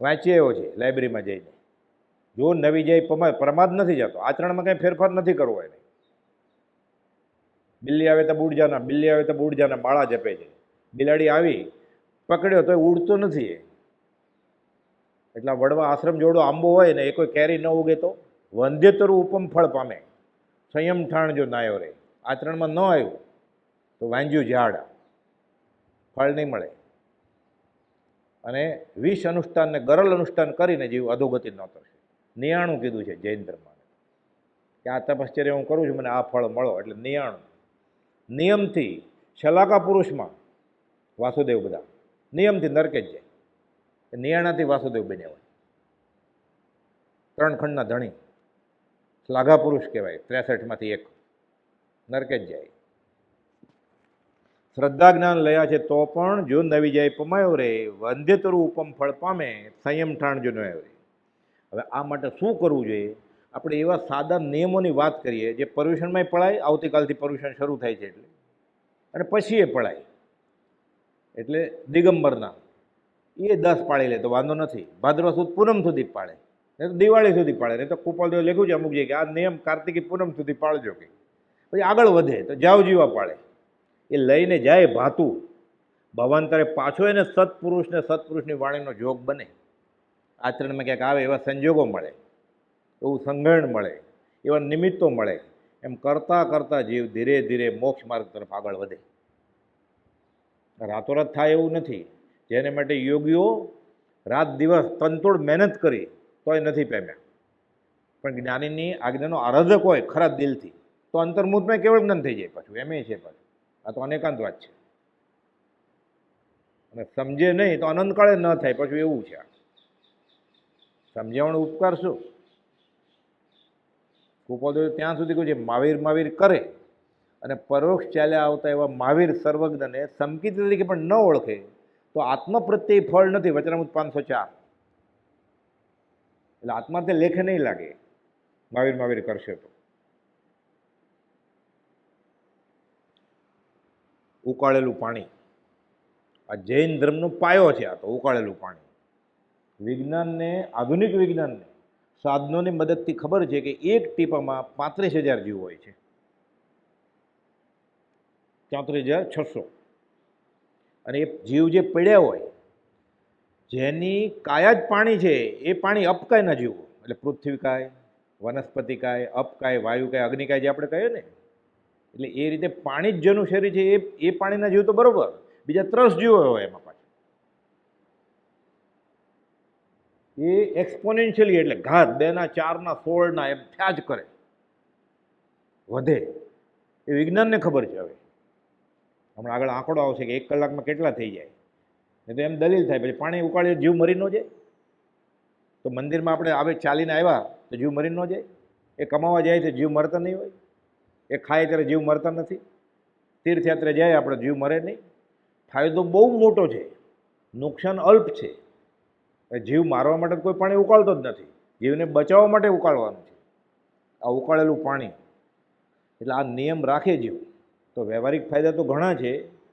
વાંચી આવ્યો છે લાઇબ્રેરીમાં જઈને, જો નવી જાય પમાય, પ્રમાદ નથી જતો, આચરણમાં કંઈ ફેરફાર નથી કરવો એને. બિલ્લી આવે તો બુડ જાના, બિલ્લી આવે તો બુડ જાના માળા જપે છે. બિલાડી આવી પકડ્યો તો ઉડતો નથી એ. એટલા વડવા આશ્રમ જોડો આંબો હોય ને એ કોઈ કેરી ન ઉગે તો વંધ્યતરુ ઉપમ ફળ પામે, સંયમ ઠાણ જો નાયો રે. આચરણમાં ન આવ્યું તો વાંજ્યું ઝાડ, ફળ નહીં મળે. અને વિષ અનુષ્ઠાન ને ગરલ અનુષ્ઠાન કરીને જીવ અધોગતિ ન કરશે. 99 કીધું છે જૈન ધર્મમાં કે આ તપશ્ચર્યા હું કરું છું, મને આ ફળ મળો, એટલે 99 નિયમથી. શલાકા પુરુષમાં વાસુદેવ બધા નિયમથી નરકે જ જાય. 99થી વાસુદેવ બન્યા હોય, 3 ખંડના ધણી, શ્લાઘા પુરુષ કહેવાય, 63માંથી 1 નરકે જ જાય. શ્રદ્ધા જ્ઞાન લયા છે તો પણ જો નવી જાય પમાયો રે, વંધ્યતરુ ઉપમ ફળ પામે, સંયમ ઠાણ જો ન આવ્યો રે. હવે આ માટે શું કરવું જોઈએ? આપણે એવા સાદા નિયમોની વાત કરીએ જે પર્યુષણમાંય પડાય, આવતીકાલથી પર્યુષણ શરૂ થાય છે એટલે, અને પછી એ પડાય. એટલે દિગંબરના એ 10 પાળી લે તો વાંધો નથી, ભાદરવા સુદ પૂનમ સુધી પાળે, નહીં તો દિવાળી સુધી પાળે, નહીં તો કુપાલદેવ લખ્યું છે અમુક જગ્યાએ કે આ નિયમ કાર્તિકી પૂનમ સુધી પાળજો. કે પછી આગળ વધે તો જાવ જીવા પાળે. એ લઈને જાય ભાતું, ભવાંતરે પાછો એને સત્પુરુષને સત્પુરુષની વાણીનો જોગ બને, આચરણમાં ક્યાંક આવે એવા સંજોગો મળે, એવું સંગ્રહણ મળે, એવા નિમિત્તો મળે. એમ કરતાં કરતાં જીવ ધીરે ધીરે મોક્ષ માર્ગ તરફ આગળ વધે. રાતોરાત થાય એવું નથી. જેને માટે યોગીઓ રાત દિવસ તનતોડ મહેનત કરી તોય નથી પામ્યા. પણ જ્ઞાનીની આજ્ઞાનો આરાધક હોય ખરા દિલથી તો અંતર્મુખમાં કેવળ જ્ઞાન થઈ જાય. પાછું એમ છે પાછું. આ તો અનેકાંત વાત છે. અને સમજે નહીં તો અનંતકાળે ન થાય. પાછું એવું છે. સમજાવવાનો ઉપકાર શું? કુપોલદેવે ત્યાં સુધી કહ્યું છે મહાવીર મહાવીર કરે અને પરોક્ષ ચાલ્યા આવતા એવા મહાવીર સર્વજ્ઞને સંકિત તરીકે પણ ન ઓળખે તો આત્મ પ્રત્યે ફળ નથી. વચનામૃત 504. એટલે આત્મા તે લેખે નહીં લાગે મહાવીર મહાવીર કરશે તો. ઉકાળેલું પાણી આ જૈન ધર્મનો પાયો છે. આ તો ઉકાળેલું પાણી વિજ્ઞાનને, આધુનિક વિજ્ઞાનને સાધનોની મદદથી ખબર છે કે એક ટીપામાં 35,000 જીવ હોય છે. 34,600. અને એ જીવ જે પડ્યા હોય જેની કાયા જ પાણી છે એ પાણી અપકાયના જીવો, એટલે પૃથ્વીકાય, વનસ્પતિકાય, અપકાય, વાયુકાય, અગ્નિકાય જે આપણે કહીએ ને, એટલે એ રીતે પાણી જ જેનું શરીર છે એ પાણીના જીવ તો બરોબર, બીજા 30 જીવો હોય એમાં પાછા. એ એક્સપોનેન્શિયલી એટલે ઘાત 2ના 4ના 16ના એમ થયા જ કરે, વધે. એ વિજ્ઞાનને ખબર છે. હવે હમણાં આગળ આંકડો આવશે કે 1 કલાકમાં કેટલા થઈ જાય, નહીં તો એમ દલીલ થાય પછી પાણી ઉકાળીએ જીવ મરી ન જાય. તો મંદિરમાં આપણે આવે ચાલીને આવ્યા તો જીવ મરી ન જાય, એ કમાવા જાય તો જીવ મરતા નહીં હોય, એ ખાય ત્યારે જીવ મરતા નથી, તીર્થયાત્રા જાય આપણે જીવ મરે નહીં. ફાયદો બહુ મોટો છે, નુકસાન અલ્પ છે. જીવ મારવા માટે કોઈ પાણી ઉકાળતો જ નથી, જીવને બચાવવા માટે ઉકાળવાનું છે આ ઉકાળેલું પાણી. એટલે આ નિયમ રાખે જીવ તો વ્યવહારિક ફાયદા તો ઘણા છે.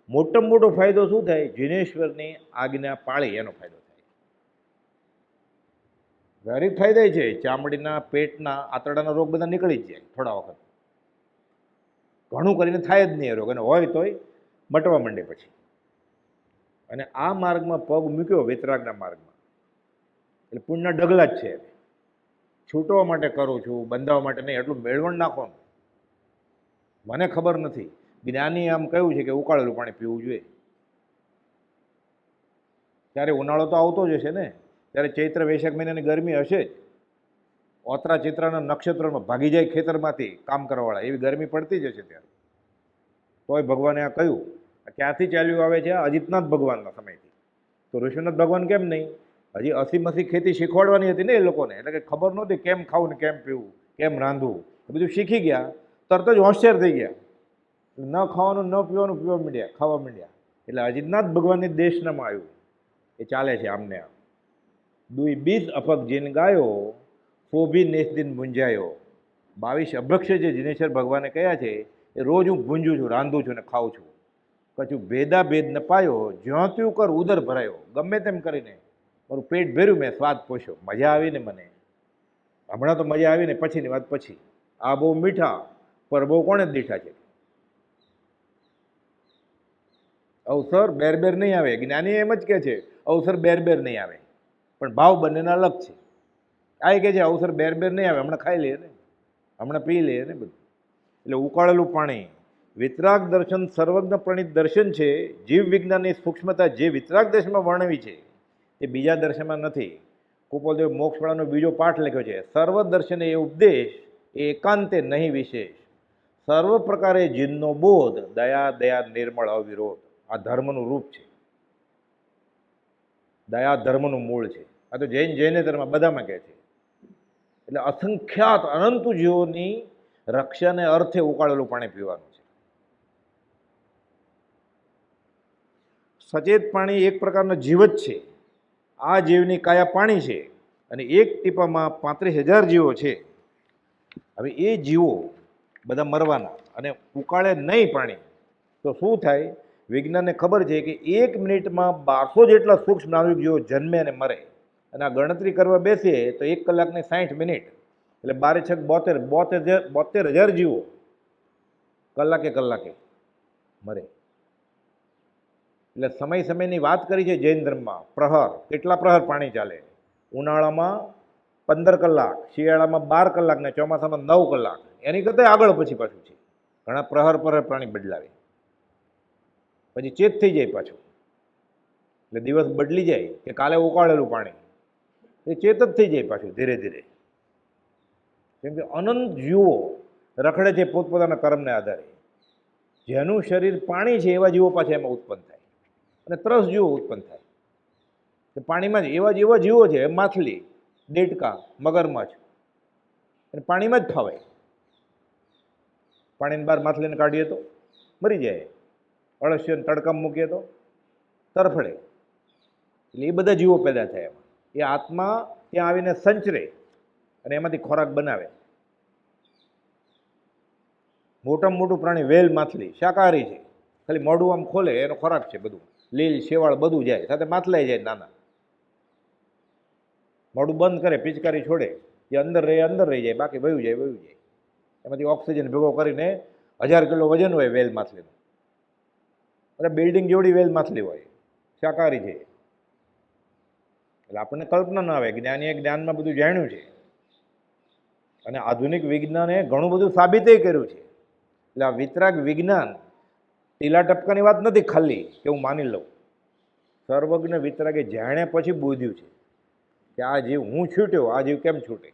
મોટામાં મોટો ફાયદો શું થાય? જીનેશ્વરની આજ્ઞા પાળી એનો ફાયદો થાય. વ્યવહારિક ફાયદા છે ચામડીના, પેટના, આંતરડાના રોગ બધા નીકળી જ જાય થોડા વખત. ઘણું કરીને થાય જ નહીં એ રોગ, અને હોય તોય મટવા માંડે પછી. અને આ માર્ગમાં પગ મૂક્યો વિતરાગના માર્ગમાં એટલે પુણ્યના ડગલા જ છે. છૂટવા માટે કરું છું, બંધાવવા માટે નહીં. એટલું મેળવણ નાખવાનું. મને ખબર નથી, જ્ઞાની આમ કહ્યું છે કે ઉકાળેલું પાણી પીવું જોઈએ. ત્યારે ઉનાળો તો આવતો જ હશે ને, ત્યારે ચૈત્ર વૈશાખ મહિનાની ગરમી હશે જ. ઓતરા ચિત્રાના નક્ષત્રમાં ભાગી જાય ખેતરમાંથી કામ કરવાવાળા, એવી ગરમી પડતી જ હશે ત્યારે. તોય ભગવાને આ કહ્યું. ક્યાંથી ચાલ્યું આવે છે? અજિતનાથ ભગવાનના સમયથી. તો ઋષિનાથ ભગવાન કેમ નહીં? હજી 80-80 ખેતી શીખવાડવાની હતી ને એ લોકોને, એટલે કે ખબર નહોતી કેમ ખાવું ને કેમ પીવું, કેમ રાંધવું. એ બધું શીખી ગયા, તરત જ હોશિયાર થઈ ગયા. ન ખાવાનું, ન પીવાનું, પીવા માંડ્યા, ખાવા માંડ્યા. એટલે અજિતનાથ ભગવાનની દેશનામાં આવ્યું. એ ચાલે છે આમને આમ. દુઈ 20 અફક જીન ગાયો, ફોભી નેસદિન ભૂંજાયો. 22 અભક્ષ જે જીનેશ્વર ભગવાને કહ્યા છે એ રોજ હું ભૂંજું છું, રાંધું છું ને ખાઉં છું. કશું ભેદા ભેદ ન પાયો, જ્યોત્યું કર ઉદર ભરાયો. ગમે તેમ કરીને મારું પેટ ભર્યું, મેં સ્વાદ પોષ્યો, મજા આવીને મને. હમણાં તો મજા આવીને પછીની વાત પછી. આ બહુ મીઠા, પર બહુ કોણે દીઠા છે. અવસર બેર નહીં આવે. જ્ઞાની એમ જ કહે છે અવસર બેર નહીં આવે, પણ ભાવ બંનેના અલગ છે. આ કહે છે અવસર બેર નહીં આવે, હમણાં ખાઈ લઈએ ને, હમણાં પી લઈએ ને બધું. એટલે ઉકાળેલું પાણી વિતરાગ દર્શન સર્વજ્ઞ પ્રણિત દર્શન છે. જીવ વિજ્ઞાનની સૂક્ષ્મતા જે વિતરાગ દર્શનમાં વર્ણવી છે એ બીજા દર્શનમાં નથી. કુપોલદેવ મોક્ષવાળાનો બીજો પાઠ લખ્યો છે. સર્વ દર્શન એ ઉપદેશ એ એકાંતે નહીં વિશેષ, સર્વ પ્રકારે જીનનો બોધ, દયા દયા નિર્મળ અવિરોધ. આ ધર્મનું રૂપ છે. દયા ધર્મનું મૂળ છે. આ તો જૈનેતરમાં બધામાં કહે છે. એટલે અસંખ્યાત અનંત જીવોની રક્ષાને અર્થે ઉકાળેલું પાણી પીવાનું છે. સચેત પાણી એક પ્રકારનો જીવ જ છે. આ જીવની કાયા પાણી છે અને એક ટીપામાં 35,000 જીવો છે. હવે એ જીવો બધા મરવાના અને ઉકાળે નહીં પાણી તો શું થાય? વિજ્ઞાનને ખબર છે કે 1 મિનિટમાં 1200 જેટલા સૂક્ષ્મ નાગરિક જીવો જન્મે અને મરે. અને આ ગણતરી કરવા બેસીએ તો 1 કલાકની 60 મિનિટ, એટલે 12 6 72,000 જીવો કલાકે મરે. એટલે સમયની વાત કરી છે જૈન ધર્મમાં. પ્રહર, કેટલા પ્રહર પાણી ચાલે? ઉનાળામાં 15 કલાક, શિયાળામાં 12 કલાક ને ચોમાસામાં 9 કલાક. એની કરતાં આગળ પછી પાછું છે. ઘણા પ્રહર પાણી બદલાવે, પછી ચેત થઈ જાય પાછું. એટલે દિવસ બદલી જાય કે કાલે ઉકાળેલું પાણી, એ ચેત જ થઈ જાય પાછું ધીરે ધીરે. કેમ કે અનંત જીવો રખડે છે પોતપોતાના કર્મને આધારે. જેનું શરીર પાણી છે એવા જીવો પાછા એમાં ઉત્પન્ન થાય અને 30 જીવો ઉત્પન્ન થાય. કે પાણીમાં જ એવા જીવો છે. માછલી, દેડકા, મગરમચ્છ, અને પાણીમાં જ ફાવે. પાણીની બહાર માછલીને કાઢીએ તો મરી જાય, અળસિયાને તડકામાં મૂકીએ તો તરફડે. એટલે એ બધા જીવો પેદા થાય એમાં. એ આત્મા ત્યાં આવીને સંચરે અને એમાંથી ખોરાક બનાવે. મોટામાં મોટું પ્રાણી વેલ માછલી શાકાહારી છે, ખાલી મોઢું આમ ખોલે એનો ખોરાક છે બધું, લીલ શેવાળ બધું જાય, સાથે માછલાઈ જાય નાના. મોઢું બંધ કરે, પિચકારી છોડે, જે અંદર રહી જાય, બાકી વયું જાય. એમાંથી ઓક્સિજન ભેગો કરીને 1000 કિલો વજન હોય વેલ માછલીનું. અને બિલ્ડિંગ જેવડી વેલ માછલી હોય, શાકાહારી છે. એટલે આપણને કલ્પના ન આવે, જ્ઞાનીએ જ્ઞાનમાં બધું જાણ્યું છે અને આધુનિક વિજ્ઞાને ઘણું બધું સાબિતે કર્યું છે. એટલે આ વિતરાગ વિજ્ઞાન ટીલા ટપકાની વાત નથી ખાલી કે હું માની લઉં. સર્વજ્ઞ વિતરાગે જાણે પછી બુધ્યું છે કે આ જીવ હું છૂટ્યો, આ જીવ કેમ છૂટે.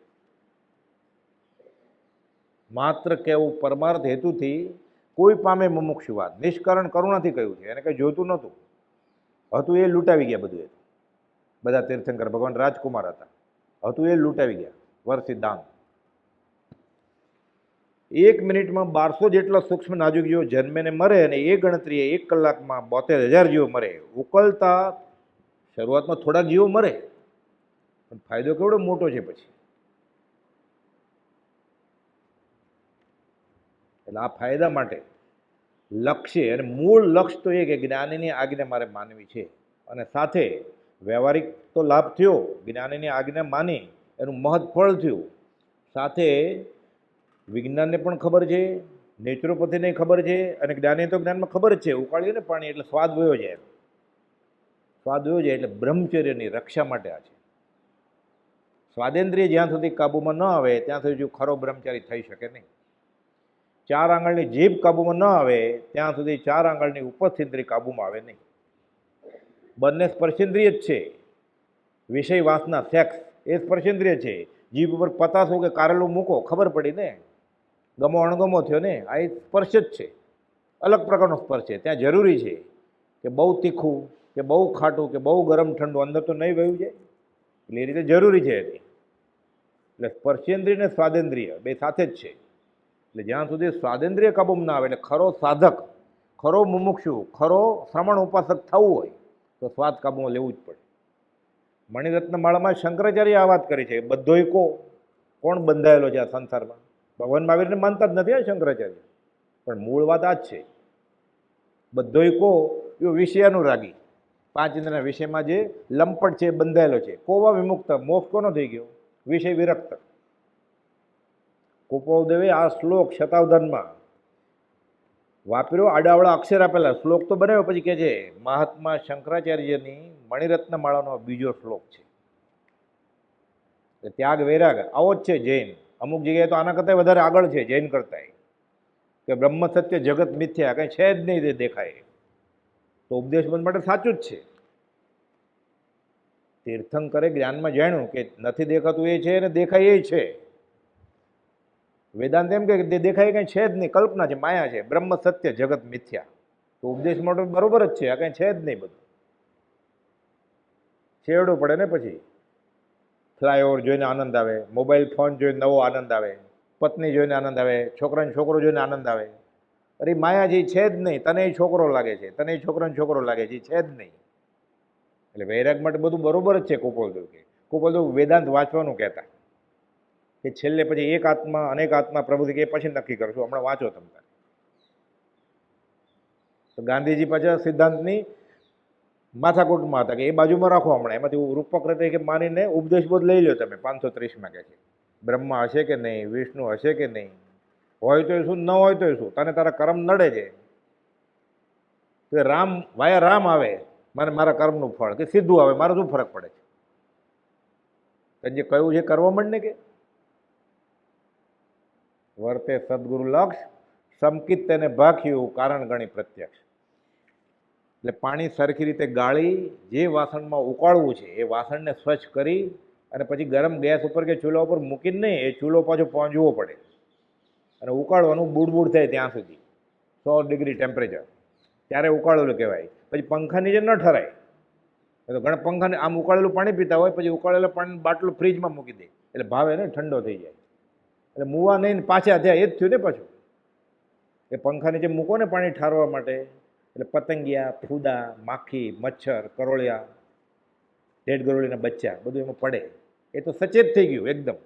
માત્ર કેવું પરમાર્થ હેતુથી કોઈ પામે મુમુક્ષુવાદ, નિષ્કારણ કરુણાથી કહ્યું છે. એને કંઈ જોતું નહોતું, હતું એ લૂંટાવી ગયા બધું. બધા તીર્થંકર ભગવાન રાજકુમાર હતા, હતું એ લૂંટાવી ગયા. વર્ષિત દાન 1 મિનિટમાં 1200 જેટલા સૂક્ષ્મ નાજુક જીવો જન્મે ને મરે, અને એ ગણતરીએ 1 કલાકમાં 72,000 જીવો મરે. ઉકળતા શરૂઆતમાં થોડાક જીવો મરે, પણ ફાયદો કેવડો મોટો છે પછી. એટલે આ ફાયદા માટે લક્ષ્ય અને મૂળ લક્ષ્ય તો એ કે જ્ઞાનીની આજ્ઞા મારે માનવી છે, અને સાથે વ્યવહારિક તો લાભ થયો, જ્ઞાનીની આજ્ઞા માની એનું મહત્ફળ થયું. સાથે વિજ્ઞાનને પણ ખબર છે, નેચરોપથીને ખબર છે, અને જ્ઞાની તો જ્ઞાનમાં ખબર જ છે. ઉકાળીએ ને પાણી એટલે સ્વાદ વયો જાય, એટલે બ્રહ્મચર્યની રક્ષા માટે આ છે. સ્વાદેન્દ્રિય જ્યાં સુધી કાબૂમાં ન આવે ત્યાં સુધી જો ખરો બ્રહ્મચારી થઈ શકે નહીં. 4 આંગળની જીભ કાબૂમાં ન આવે ત્યાં સુધી 4 આંગળની ઉપસ્થિન્દ્રિય કાબૂમાં આવે નહીં. બંને સ્પર્શેન્દ્રિય જ છે. વિષય વાસના સેક્સ એ સ્પર્શેન્દ્રિય છે. જીભ ઉપર પતાસો કે કારેલું મૂકો, ખબર પડી ને, ગમો અણગમો થયો ને, આ એ સ્પર્શ જ છે. અલગ પ્રકારનો સ્પર્શ છે. ત્યાં જરૂરી છે કે બહુ તીખું કે બહુ ખાટું કે બહુ ગરમ ઠંડુ અંદર તો નહીં વયું જાય. એટલે એ રીતે જરૂરી છે એની. એટલે સ્પર્શેન્દ્રિય ને સ્વાદેન્દ્રિય બે સાથે જ છે. એટલે જ્યાં સુધી સ્વાદેન્દ્રિય કાબૂમાં ના આવે, એટલે ખરો સાધક, ખરો મુમુક્ષુ, ખરો શ્રમણ ઉપાસક થવું હોય તો સ્વાદ કાબૂમાં લેવું જ પડે. મણિરત્ન માળામાં શંકરાચાર્ય આ વાત કરી છે. બધોય કોણ બંધાયેલો છે આ સંસારમાં? ભગવાન મહાવીરને માનતા જ નથી આ શંકરાચાર્ય, પણ મૂળ વાત આ જ છે. બધોય એ વિષયાનુરાગી, 5 ઇન્દ્રના વિષયમાં જે લંપટ છે બંધાયેલો છે. કોવા વિમુક્ત, મોક્ષ કોનો થઈ ગયો? વિષય વિરક્ત. કુપોદેવે આ શ્લોક શતાવધાનમાં વાપર્યો, આડાવડા અક્ષર આપેલા. શ્લોક તો બનાવ્યો, પછી કહે છે મહાત્મા શંકરાચાર્યની મણિરત્ન માળાનો બીજો શ્લોક છે. ત્યાગ વૈરાગ આવો જ છે જૈન. અમુક જગ્યાએ તો આના કરતાં વધારે આગળ છે જૈન કરતાં, કે બ્રહ્મ સત્ય જગત મિથ્યા, કંઈ છે જ નહીં તે દેખાય. તો ઉપદેશ બંધ માટે સાચું જ છે. તીર્થંકરે જ્ઞાનમાં જાણ્યું કે નથી દેખાતું એ છે અને દેખાય એ છે. વેદાંત એમ કે દેખાય કંઈ છે જ નહીં, કલ્પના છે, માયા છે. બ્રહ્મ સત્ય જગત મિથ્યા. તો ઉપદેશ માટે બરોબર જ છે, આ કંઈ છે જ નહીં બધું. છેવડું પડે ને પછી ફ્લાયઓવર જોઈને આનંદ આવે, મોબાઈલ ફોન જોઈને નવો આનંદ આવે, પત્ની જોઈને આનંદ આવે, છોકરાને છોકરો જોઈને આનંદ આવે. અરે માયા જે છે જ નહીં, તને છોકરો લાગે છે, તને છોકરાને છોકરો લાગે છે, છે જ નહીં. એટલે વૈરાગ માટે બધું બરોબર જ છે. કુપોલદેવ વેદાંત વાંચવાનું કહેતા કે છેલ્લે પછી એક આત્મા અનેક આત્મા પ્રભુથી કે પછી નક્કી કરશું, હમણાં વાંચો તમે. તો ગાંધીજી પાછા સિદ્ધાંતની માથાકૂટમાં હતા કે એ બાજુમાં રાખો, હમણાં એમાંથી રૂપક રીતે કે માનીને ઉપદેશ બોધ લઈ લો તમે. 530માં કહે છે બ્રહ્મા હશે કે નહીં, વિષ્ણુ હશે કે નહીં, હોય તો શું, ન હોય તો શું, તને તારા કર્મ નડે છે તો રામ વાયા રામ આવે, મને મારા કર્મનું ફળ, કે સીધું આવે, મારો શું ફરક પડે છે? જે કહ્યું છે કરવા માંડ ને, કે વર્તે સદગુરુ લક્ષ સમકિત તેને ભાખ્યું કારણ ગણી પ્રત્યક્ષ. એટલે પાણી સરખી રીતે ગાળી જે વાસણમાં ઉકાળવું છે એ વાસણને સ્વચ્છ કરી અને પછી ગરમ ગેસ ઉપર કે ચૂલા ઉપર મૂકીને નહીં, એ ચૂલો પાછો પહોંચવો પડે અને ઉકાળવાનું બુડબુડ થાય ત્યાં સુધી 100 ડિગ્રી ટેમ્પરેચર, ત્યારે ઉકાળેલું કહેવાય. પછી પંખા નીચે ન ઠરાય. તો ઘણા પંખાને આમ ઉકાળેલું પાણી પીતા હોય, પછી ઉકાળેલું પાણી બાટલો ફ્રીજમાં મૂકી દે એટલે ભાવે ને ઠંડો થઈ જાય. એટલે મુવા નહીં પાછા થયા એ જ થયું ને પાછું. એ પંખા નીચે મૂકો ને પાણી ઠારવા માટે, એટલે પતંગિયા, ફૂદા, માખી, મચ્છર, કરોળિયા, ઢેડ ગરોળીના બચ્ચા બધું એમાં પડે. એ તો સચેત થઈ ગયું એકદમ.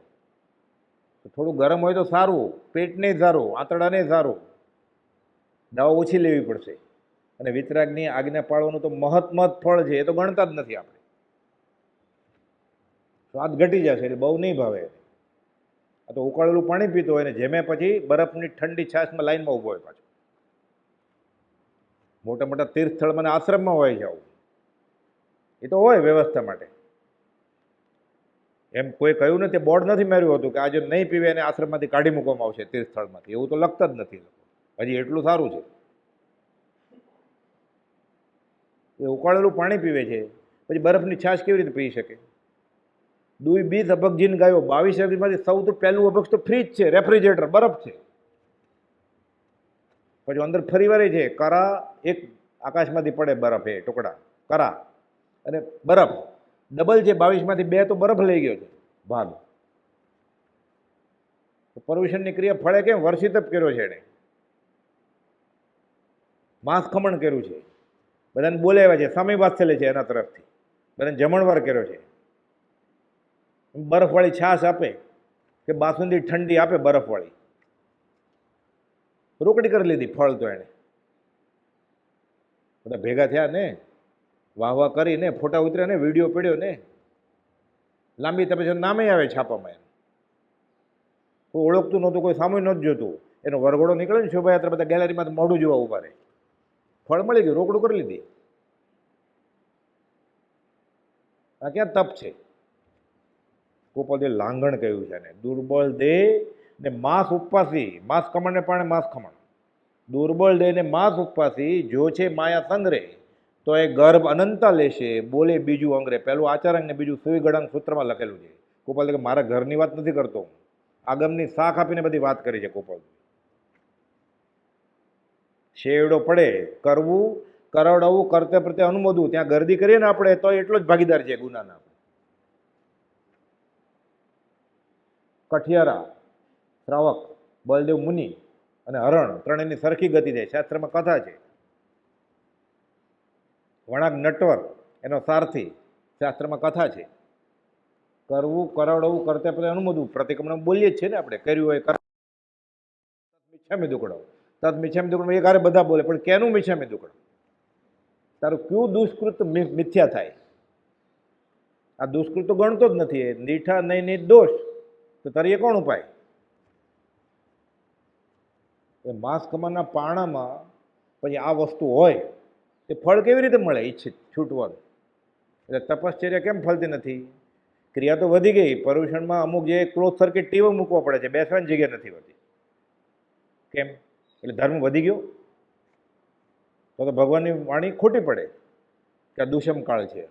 થોડું ગરમ હોય તો સારું, પેટને સારું, આંતરડાને સારું. દવા ઓછી લેવી પડશે. અને વિતરાગની આજ્ઞા પાળવાનું તો મહત્મહત ફળ છે, એ તો ગણતા જ નથી આપણે. સ્વાદ ઘટી જશે એટલે બહુ નહીં ભાવે. આ તો ઉકાળેલું પાણી પીતો હોય ને જેમે પછી બરફની ઠંડી છાશમાં લાઈનમાં ઊભો હોય પાછો. મોટા મોટા તીર્થ સ્થળમાં અને આશ્રમમાં હોય છે આવું. એ તો હોય વ્યવસ્થા માટે. એમ કોઈ કહ્યું નથી, બોર્ડ નથી માર્યું હતું કે આજે નહીં પીવે એને આશ્રમમાંથી કાઢી મૂકવામાં આવશે તીર્થ સ્થળમાંથી. એવું તો લખતા જ નથી. હજી એટલું સારું છે. એ ઉકાળેલું પાણી પીવે છે, પછી બરફની છાશ કેવી રીતે પી શકે? દુઈ 20 અભગજીન ગાયો, 22 અભગમાંથી સૌથી પહેલું અભગ તો ફ્રીજ છે, રેફ્રિજરેટર, બરફ છે. પછી અંદર ફરીવારે છે કરા, એક આકાશમાંથી પડે બરફ, એ ટુકડા કરા અને બરફ ડબલ છે. 22માંથી 2 તો બરફ લઈ ગયો છે ભાગ. પર્યુષણની ક્રિયા ફળે કેમ? વર્ષિતપ કર્યો છે એને, માંસ ખમણ કર્યું છે, બધાને બોલાવ્યા છે, સમય વાત્સલ્ય છે એના તરફથી, બધાને જમણવાર કર્યો છે. બરફવાળી છાશ આપે કે બાસુંદી ઠંડી આપે બરફવાળી, રોકડી કરી લીધી ફળ તો એને. બધા ભેગા થયા ને, વાહ વાહ કરીને ફોટા ઉતર્યા ને, વિડીયો પડ્યો ને, લાંબી તપસ્યા નામે આવે છાપામાં. કોઈ ઓળખતું નહોતું, કોઈ સામે નહોતું જોતું. એનો વરઘોડો નીકળે ને શોભાયાત્રા, બધા ગેલેરીમાં મોઢું જોવા ઉભા રહે. ફળ મળી ગયું, રોકડું કરી લીધી. આ ક્યાં તપ છે? ગોપાલ દેવ લાંઘણ કહ્યું છે ને, દુર્બળ દેહ ને માંસ ઉપવાસી, માંસ ખમણ ને પાણે માંસ ખમણ. દુર્બળ દેહ ને માંસ ઉપવાસી, જો છે માયા સંગ્રહ, તો એ ગર્ભ અનંતા લેશે, બોલે બીજું અંગ્રે. પહેલું આચારંગ ને બીજું સુઈ ગળાંગ સૂત્રમાં લખેલું છે. ગોપાલ દેવ મારા ઘરની વાત નથી કરતો, આગમની શાખ આપીને બધી વાત કરી છે ગોપાલ. શેવડો પડે, કરવું, કરવડાવવું, કરતે પ્રત્યે અનુમોદવું. ત્યાં ગરદી કરીએ ને આપણે તો એટલો જ ભાગીદાર છે ગુનાના. કઠિયારા, શ્રાવક, બલદેવ મુનિ અને હરણ ત્રણેયની સરખી ગતિ છે. શાસ્ત્રમાં કથા છે. વણાક નટવર એનો સારથી, શાસ્ત્રમાં કથા છે. કરવું, કરાવડવું, કરતે પ્રત્યે અનુમોદવું, પ્રતિક્રમણ બોલીએ જ છે ને આપણે. કર્યું હોય મિચ્છામી દુકડો, તત મિચ્છામી દુકડો એક હારે બધા બોલે, પણ કેનું મિચ્છામી દુકડો? તારું કયું દુષ્કૃત મિથ્યા થાય? આ દુષ્કૃત તો ગણતો જ નથી. એ નીઠા નહીં દોષ તો તારી એ કોણ ઉપાય? એ માંસ ખમણના પારણામાં પછી આ વસ્તુ હોય એ ફળ કેવી રીતે મળે? ઈચ્છિત છૂટવાનું. એટલે તપશ્ચર્યા કેમ ફલતી નથી? ક્રિયા તો વધી ગઈ. પર્યુષણમાં અમુક જે ક્લોઝ સર્કિટ ટીવો મૂકવા પડે છે, બેસવાની જગ્યા નથી હોતી. કેમ? એટલે ધર્મ વધી ગયો તો ભગવાનની વાણી ખોટી પડે કે આ દુષમ કાળ છે.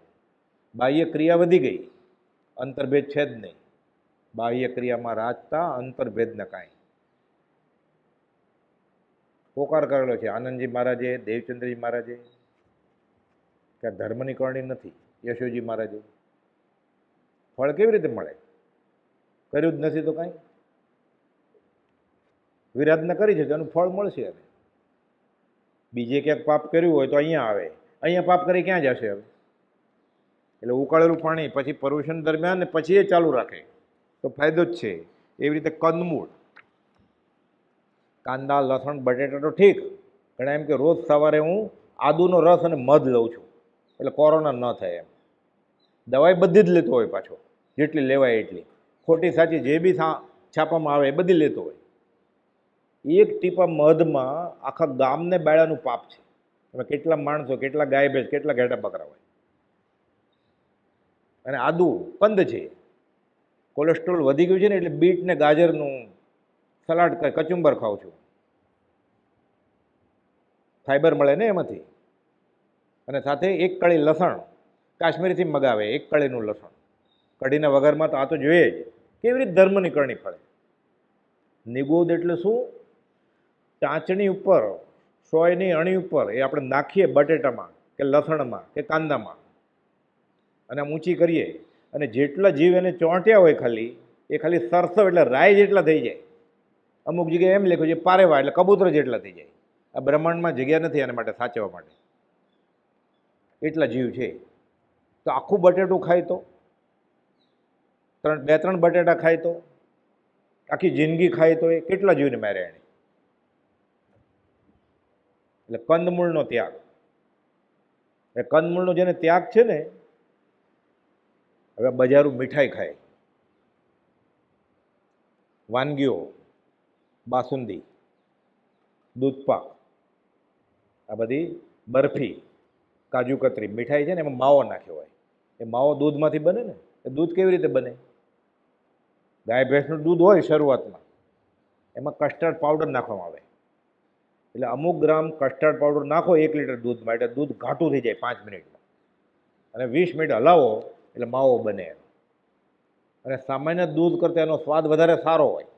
બાહ્ય ક્રિયા વધી ગઈ, અંતર્ભેદ છે જ નહીં. બાહ્ય ક્રિયામાં રાજતા, અંતર્ભેદ ન કાંઈ. પોકાર કરેલો છે આનંદજી મહારાજે, દેવચંદ્રજી મહારાજે, કે આ ધર્મની કરણી નથી. યશોજી મહારાજે ફળ કેવી રીતે મળે? કર્યું જ નથી તો કાંઈ. વિરાધના કરી છે તો એનું ફળ મળશે. હવે બીજે ક્યાંક પાપ કર્યું હોય તો અહીંયા આવે, અહીંયા પાપ કરી ક્યાં જશે હવે? એટલે ઉકાળેલું પાણી પછી પર્યુષણ દરમિયાન ને પછી એ ચાલુ રાખે તો ફાયદો જ છે. એવી રીતે કંદમૂળ, કાંદા, લસણ, બટેટા તો ઠીક. ઘણા એમ કે રોજ સવારે હું આદુનો રસ અને મધ લઉં છું એટલે કોરોના ન થાય એમ. દવાઈ બધી જ લેતો હોય પાછો, જેટલી લેવાય એટલી. ખોટી સાચી જે બી છાપામાં આવે એ બધી લેતો હોય. એક ટીપા મધમાં આખા ગામને બાળાનું પાપ છે. તમે કેટલા માણસો, કેટલા ગાય ભેંસ, કેટલા ઘેટા બકરા હોય. અને આદુ કંદ છે, કોલેસ્ટ્રોલ વધી ગયું છે ને એટલે બીટ ને ગાજરનું સલાડ, કચુંબર ખાઉં છું, ફાઈબર મળે ને એમાંથી. અને સાથે એક કળી લસણ કાશ્મીરીથી મગાવે, એક કળીનું લસણ. કઢીના વઘારમાં તો આ તો જોઈએ જ. કેવી રીતે ધર્મની કરણી ફળે? નિગોદ એટલે શું? ટાંચણી ઉપર, સોયની અણી ઉપર એ આપણે નાખીએ બટેટામાં કે લસણમાં કે કાંદામાં અને આમ ઊંચી કરીએ અને જેટલા જીવ એને ચોંટ્યા હોય ખાલી એ ખાલી સરસવ એટલે રાય જેટલા થઈ જાય. અમુક જગ્યાએ એમ લખ્યું છે પારેવા એટલે કબૂતર જેટલા થઈ જાય. આ બ્રહ્માંડમાં જગ્યા નથી આના માટે સાચવવા માટે, એટલા જીવ છે. તો આખું બટેટું ખાય તો, 2-3 બટેટા ખાય તો, આખી જિંદગી ખાય તો એ કેટલા જીવને માર્યા એને. એટલે કંદમૂળનો ત્યાગ, એ કંદમૂળનો જેને ત્યાગ છે ને, હવે બજારું મીઠાઈ ખાય, વાનગીઓ, બાસુંદી, દૂધપાક, આ બધી બરફી, કાજુ કતરી મીઠાઈ છે ને, એમાં માવો નાખ્યો હોય. એ માવો દૂધમાંથી બને ને, એ દૂધ કેવી રીતે બને? ગાય ભેંસનું દૂધ હોય શરૂઆતમાં, એમાં કસ્ટર્ડ પાવડર નાખવામાં આવે. એટલે અમુક ગ્રામ કસ્ટર્ડ પાવડર નાખો 1 લીટર દૂધમાં, એટલે દૂધ ઘાટું થઈ જાય 5 મિનિટમાં, અને 20 મિનિટ હલાવો એટલે માવો બને. અને સામાન્ય દૂધ કરતાં એનો સ્વાદ વધારે સારો હોય.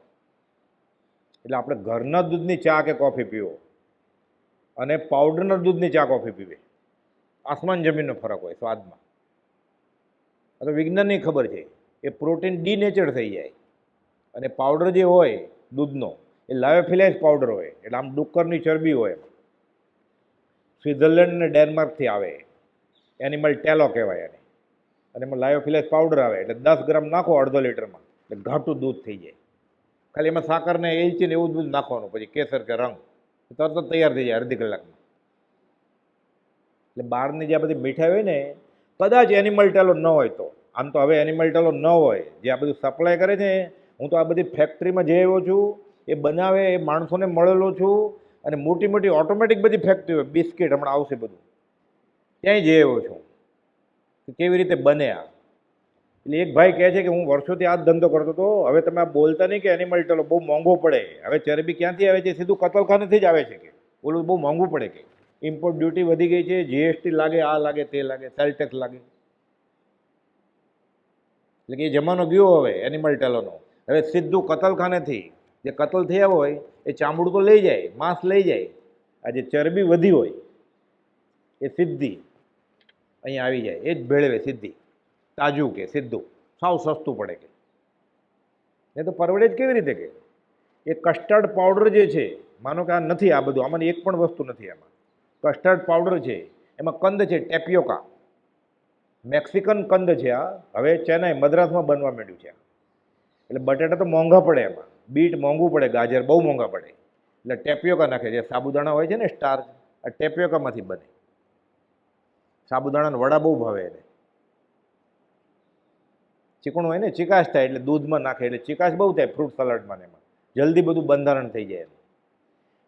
એટલે આપણે ઘરના દૂધની ચા કે કોફી પીવો અને પાવડરના દૂધની ચા કોફી પીવે, આસમાન જમીનનો ફરક હોય સ્વાદમાં. આ તો વિજ્ઞાનની ખબર છે. એ પ્રોટીન ડીનેચર થઈ જાય. અને પાવડર જે હોય દૂધનો, એ લાયોફિલાઇઝ પાવડર હોય, એટલે આમ ડુક્કરની ચરબી હોય. સ્વિટ્ઝરલેન્ડ અને ડેનમાર્કથી આવે, એનિમલ ટેલો કહેવાય એને. અને એમાં લાયોફિલાઇઝ પાવડર આવે, એટલે 10 ગ્રામ નાખો અડધો લીટરમાં, એટલે ઘાટું દૂધ થઈ જાય. ખાલી એમાં સાકરને એલચી ને એવું દૂધ નાખવાનું, પછી કેસર કે રંગ, તરત જ તૈયાર થઈ જાય અડધી કલાકમાં. એટલે બહારની જે આ બધી મીઠાઈ હોય ને, કદાચ એનિમલ ટેલો ન હોય તો, આમ તો હવે એનિમલ ટેલો ન હોય, જે આ બધું સપ્લાય કરે છે. હું તો આ બધી ફેક્ટરીમાં જઈ આવ્યો છું, એ બનાવે એ માણસોને મળેલો છું. અને મોટી મોટી ઓટોમેટિક બધી ફેક્ટરી હોય, બિસ્કિટ હમણાં આવશે બધું, ત્યાંય જઈ આવ્યો છું કે કેવી રીતે બને આ. એટલે એક ભાઈ કહે છે કે હું વર્ષોથી આ જ ધંધો કરતો હતો, હવે તમે આ બોલતા નહીં કે એનિમલ ટેલો બહુ મોંઘો પડે, હવે ચરબી ક્યાંથી આવે છે? સીધું કતલખાનેથી જ આવે છે કે ઓલું બહુ મોંઘું પડે, કે ઇમ્પોર્ટ ડ્યુટી વધી ગઈ છે, જીએસટી લાગે, આ લાગે, તે લાગે, સેલ ટેક્સ લાગે. એટલે કે એ જમાનો ગયો હવે એનિમલ ટેલોનો. હવે સીધું કતલખાનેથી જે કતલ થયા હોય એ ચામડું તો લઈ જાય, માંસ લઈ જાય, આ જે ચરબી વધી હોય એ સીધી અહીંયા આવી જાય, એ જ ભેળવે સીધી, તાજું કે સીધું, સાવ સસ્તું પડે કે. એ તો પરવડે જ કેવી રીતે કે? એ કસ્ટર્ડ પાવડર જે છે, માનો કે આ નથી, આ બધું આમાંની એક પણ વસ્તુ નથી આમાં. કસ્ટર્ડ પાવડર છે, એમાં કંદ છે ટેપિયોકા, મેક્સિકન કંદ છે આ. હવે ચેન્નાઈ મદ્રાસમાં બનવા માંડ્યું છે. એટલે બટાટા તો મોંઘા પડે એમાં, બીટ મોંઘું પડે, ગાજર બહુ મોંઘા પડે. એટલે ટેપિયોકા નાખે, જે સાબુદાણા હોય છે ને સ્ટાર્ચ, આ ટેપિયોકામાંથી બને. સાબુદાણાના વડા બહુ ભાવે એને, ચીકણું હોય ને, ચિકાશ થાય એટલે દૂધમાં નાખે એટલે ચિકાશ બહુ થાય ફ્રૂટ સલાડમાં ને એમાં, જલ્દી બધું બંધારણ થઈ જાય.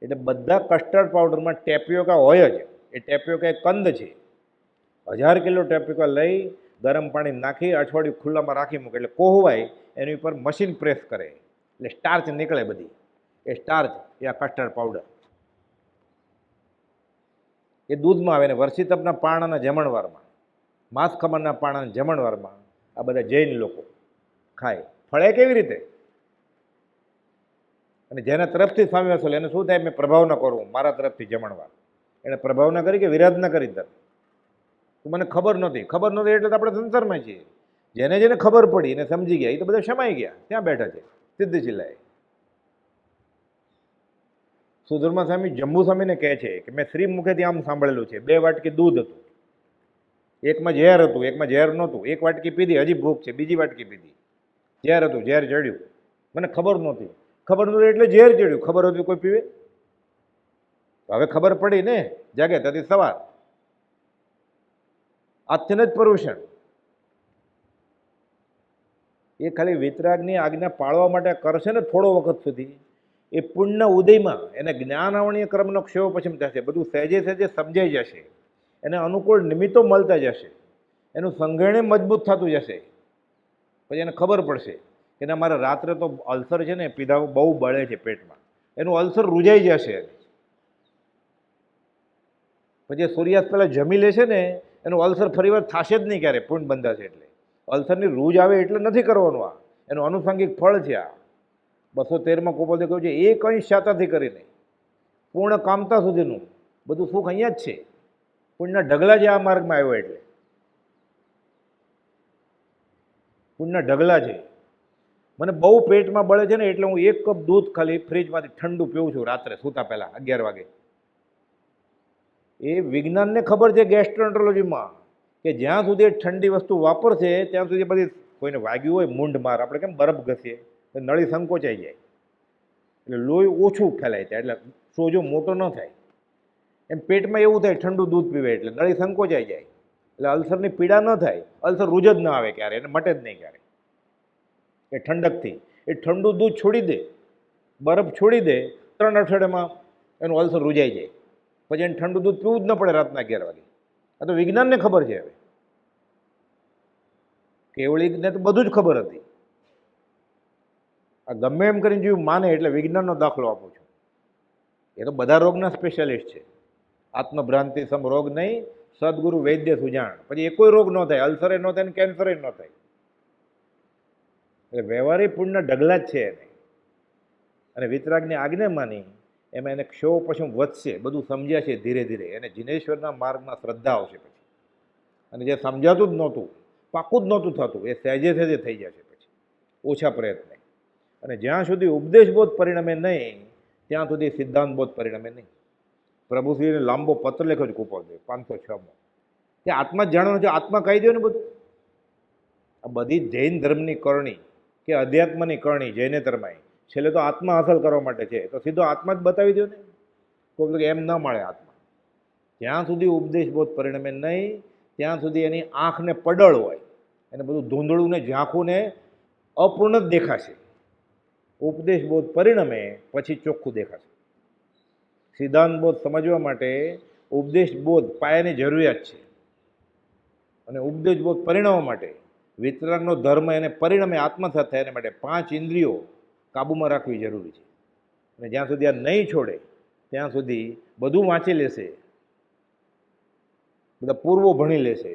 એટલે બધા કસ્ટર્ડ પાવડરમાં ટેપિયોકા હોય જ. એ ટેપિયોકા એક કંદ છે. 1000 કિલો ટેપિયોકા લઈ ગરમ પાણી નાખી અઠવાડિયું ખુલ્લામાં રાખી મૂકે, એટલે કોહવાય, એની ઉપર મશીન પ્રેસ કરે એટલે સ્ટાર્ચ નીકળે બધી. એ સ્ટાર્ચ એ આ કસ્ટર્ડ પાવડર એ દૂધમાં આવે ને વર્ષિતપના પાણાના જમણવારમાં, માંસ ખમણના પાણાના જમણવારમાં આ બધા જૈન લોકો ખાય. ફળે કેવી રીતે? અને જેના તરફથી સ્વામી વસોલ એને શું થાય? મેં પ્રભાવ ન કરું, મારા તરફથી જમણવાર. એને પ્રભાવ ન કરી કે વિરાધ ન કરી તર તો મને ખબર નહોતી. ખબર નહોતી એટલે તો આપણે સંસારમાં છીએ. જેને જેને ખબર પડી એને સમજી ગયા, એ તો બધા શમાઈ ગયા, ત્યાં બેઠા છે સિદ્ધ જિલ્લાએ. સુધર્મા સ્વામી જંબુ સ્વામીને કહે છે કે મેં શ્રી મુખેથી આમ સાંભળેલું છે, 2 વાટકી દૂધ હતું, એકમાં ઝેર હતું, એકમાં ઝેર નહોતું. 1 વાટકી પીધી, હજી ભૂખ છે, બીજી વાટકી પીધી, ઝેર હતું, ઝેર ચડ્યું. મને ખબર નહોતી. ખબર નહોતી એટલે ઝેર ચડ્યું. ખબર હતી કોઈ પીવે? હવે ખબર પડી ને, જાગે ત્યાંથી સવાર. આજથી જ પર્યુષણ. એ ખાલી વિતરાગની આજ્ઞા પાળવા માટે કરશે ને થોડો વખત સુધી, એ પુણ્ય ઉદયમાં એને જ્ઞાનાવણીય ક્રમનો ક્ષેવ પછી થશે. બધું સહેજે સહેજે સમજાઈ જશે, એને અનુકૂળ નિમિત્તો મળતા જશે, એનું સંઘેણે મજબૂત થતું જશે. પછી એને ખબર પડશે કે ના, મારે રાત્રે તો અલ્સર છે ને, પીધા બહુ બળે છે પેટમાં, એનું અલ્સર રૂજાઈ જશે. પછી સૂર્યાસ્ત પહેલાં જમી લેશે ને, એનું અલ્સર ફરીવાર થશે જ નહીં ક્યારે, પૂર્ણ બંધાશે. એટલે અલ્સરની રૂજ આવે એટલે નથી કરવાનું. આ એનું આનુષંગિક ફળ છે. આ 213માં કોપોલે કહ્યું છે, એક અંશ શાતાથી કરીને પૂર્ણ કામતા સુધીનું બધું સુખ અહીંયા જ છે. પુણ્યના ઢગલા જે આ માર્ગમાં આવ્યો, એટલે પુણ્યના ઢગલા છે. મને બહુ પેટમાં બળે છે ને એટલે હું 1 કપ દૂધ ખાલી ફ્રીજમાંથી ઠંડુ પીવું છું રાત્રે સૂતા પહેલાં 11 વાગે. એ વિજ્ઞાનને ખબર છે ગેસ્ટ્રોએન્ટરોલોજીમાં કે જ્યાં સુધી એ ઠંડી વસ્તુ વાપરશે ત્યાં સુધી બધી કોઈને વાગ્યું હોય મૂંઢ માર આપણે કેમ બરફ ઘસીએ તો નળી સંકોચાઈ જાય એટલે લોહી ઓછું ફેલાય થાય એટલે સોજો મોટો ન થાય. એમ પેટમાં એવું થાય ઠંડુ દૂધ પીવે એટલે નળી સંકોચાઈ જાય એટલે અલ્સરની પીડા ન થાય, અલ્સર રૂજ જ ન આવે ક્યારે, એને મટે જ નહીં ક્યારે. એ ઠંડકથી એ ઠંડુ દૂધ છોડી દે, બરફ છોડી દે, 3 અઠવાડિયામાં એનું અલ્સર રૂજાઈ જાય. પછી એને ઠંડુ દૂધ પીવું જ ન પડે રાતના 11 વાગે. આ તો વિજ્ઞાનને ખબર છે. હવે કેવળીને તો બધું જ ખબર હતી. આ ગમે એમ કરીને જીવ માને એટલે વિજ્ઞાનનો દાખલો આપું છું. એ તો બધા રોગના સ્પેશિયાલિસ્ટ છે. આત્મભ્રાંતિ સમ રોગ નહીં, સદગુરુ વૈદ્ય સુજાણ. પછી એ કોઈ રોગ ન થાય, અલ્સરે ન થાય ને કેન્સરે ન થાય. એટલે વ્યવહારિક પુણ્યના ઢગલા જ છે એને. અને વિતરાગની આજ્ઞા માની એમાં એને ક્ષો પશુ વધશે, બધું સમજ્યા છે ધીરે ધીરે. એને જીનેશ્વરના માર્ગમાં શ્રદ્ધા આવશે પછી. અને જે સમજાતું જ નહોતું, પાકું જ નહોતું થતું, એ સહેજે સહેજે થઈ જશે પછી ઓછા પ્રયત્ને. અને જ્યાં સુધી ઉપદેશબોધ પરિણમે નહીં ત્યાં સુધી સિદ્ધાંતબોધ પરિણમે નહીં. પ્રભુશ્રીને લાંબો પત્ર લખ્યો છે કુપોલદેવ 506માં. તે આત્મા જ જાણવાનું છે, આત્મા કહી દો ને બધું. આ બધી જૈન ધર્મની કરણી કે અધ્યાત્મની કરણી જૈનેતરમાં છેલ્લે તો આત્મા હાંસલ કરવા માટે છે. તો સીધો આત્મા જ બતાવી દો ને. કોઈ એમ ન મળે આત્મા. જ્યાં સુધી ઉપદેશબોધ પરિણમે નહીં ત્યાં સુધી એની આંખને પડળ હોય, એને બધું ધૂંધળું ને ઝાંખું ને અપૂર્ણ જ દેખાશે. ઉપદેશબોધ પરિણમે પછી ચોખ્ખું દેખાશે. સિદ્ધાંતબોધ સમજવા માટે ઉપદેશબોધ પાયાની જરૂરિયાત છે. અને ઉપદેશબોધ પરિણમવા માટે વિતરાગનો ધર્મ એને પરિણમે આત્મસાત થાય એના માટે 5 ઇન્દ્રિયો કાબૂમાં રાખવી જરૂરી છે. અને જ્યાં સુધી આ નહીં છોડે ત્યાં સુધી બધું વાંચી લેશે, બધા પૂર્વો ભણી લેશે,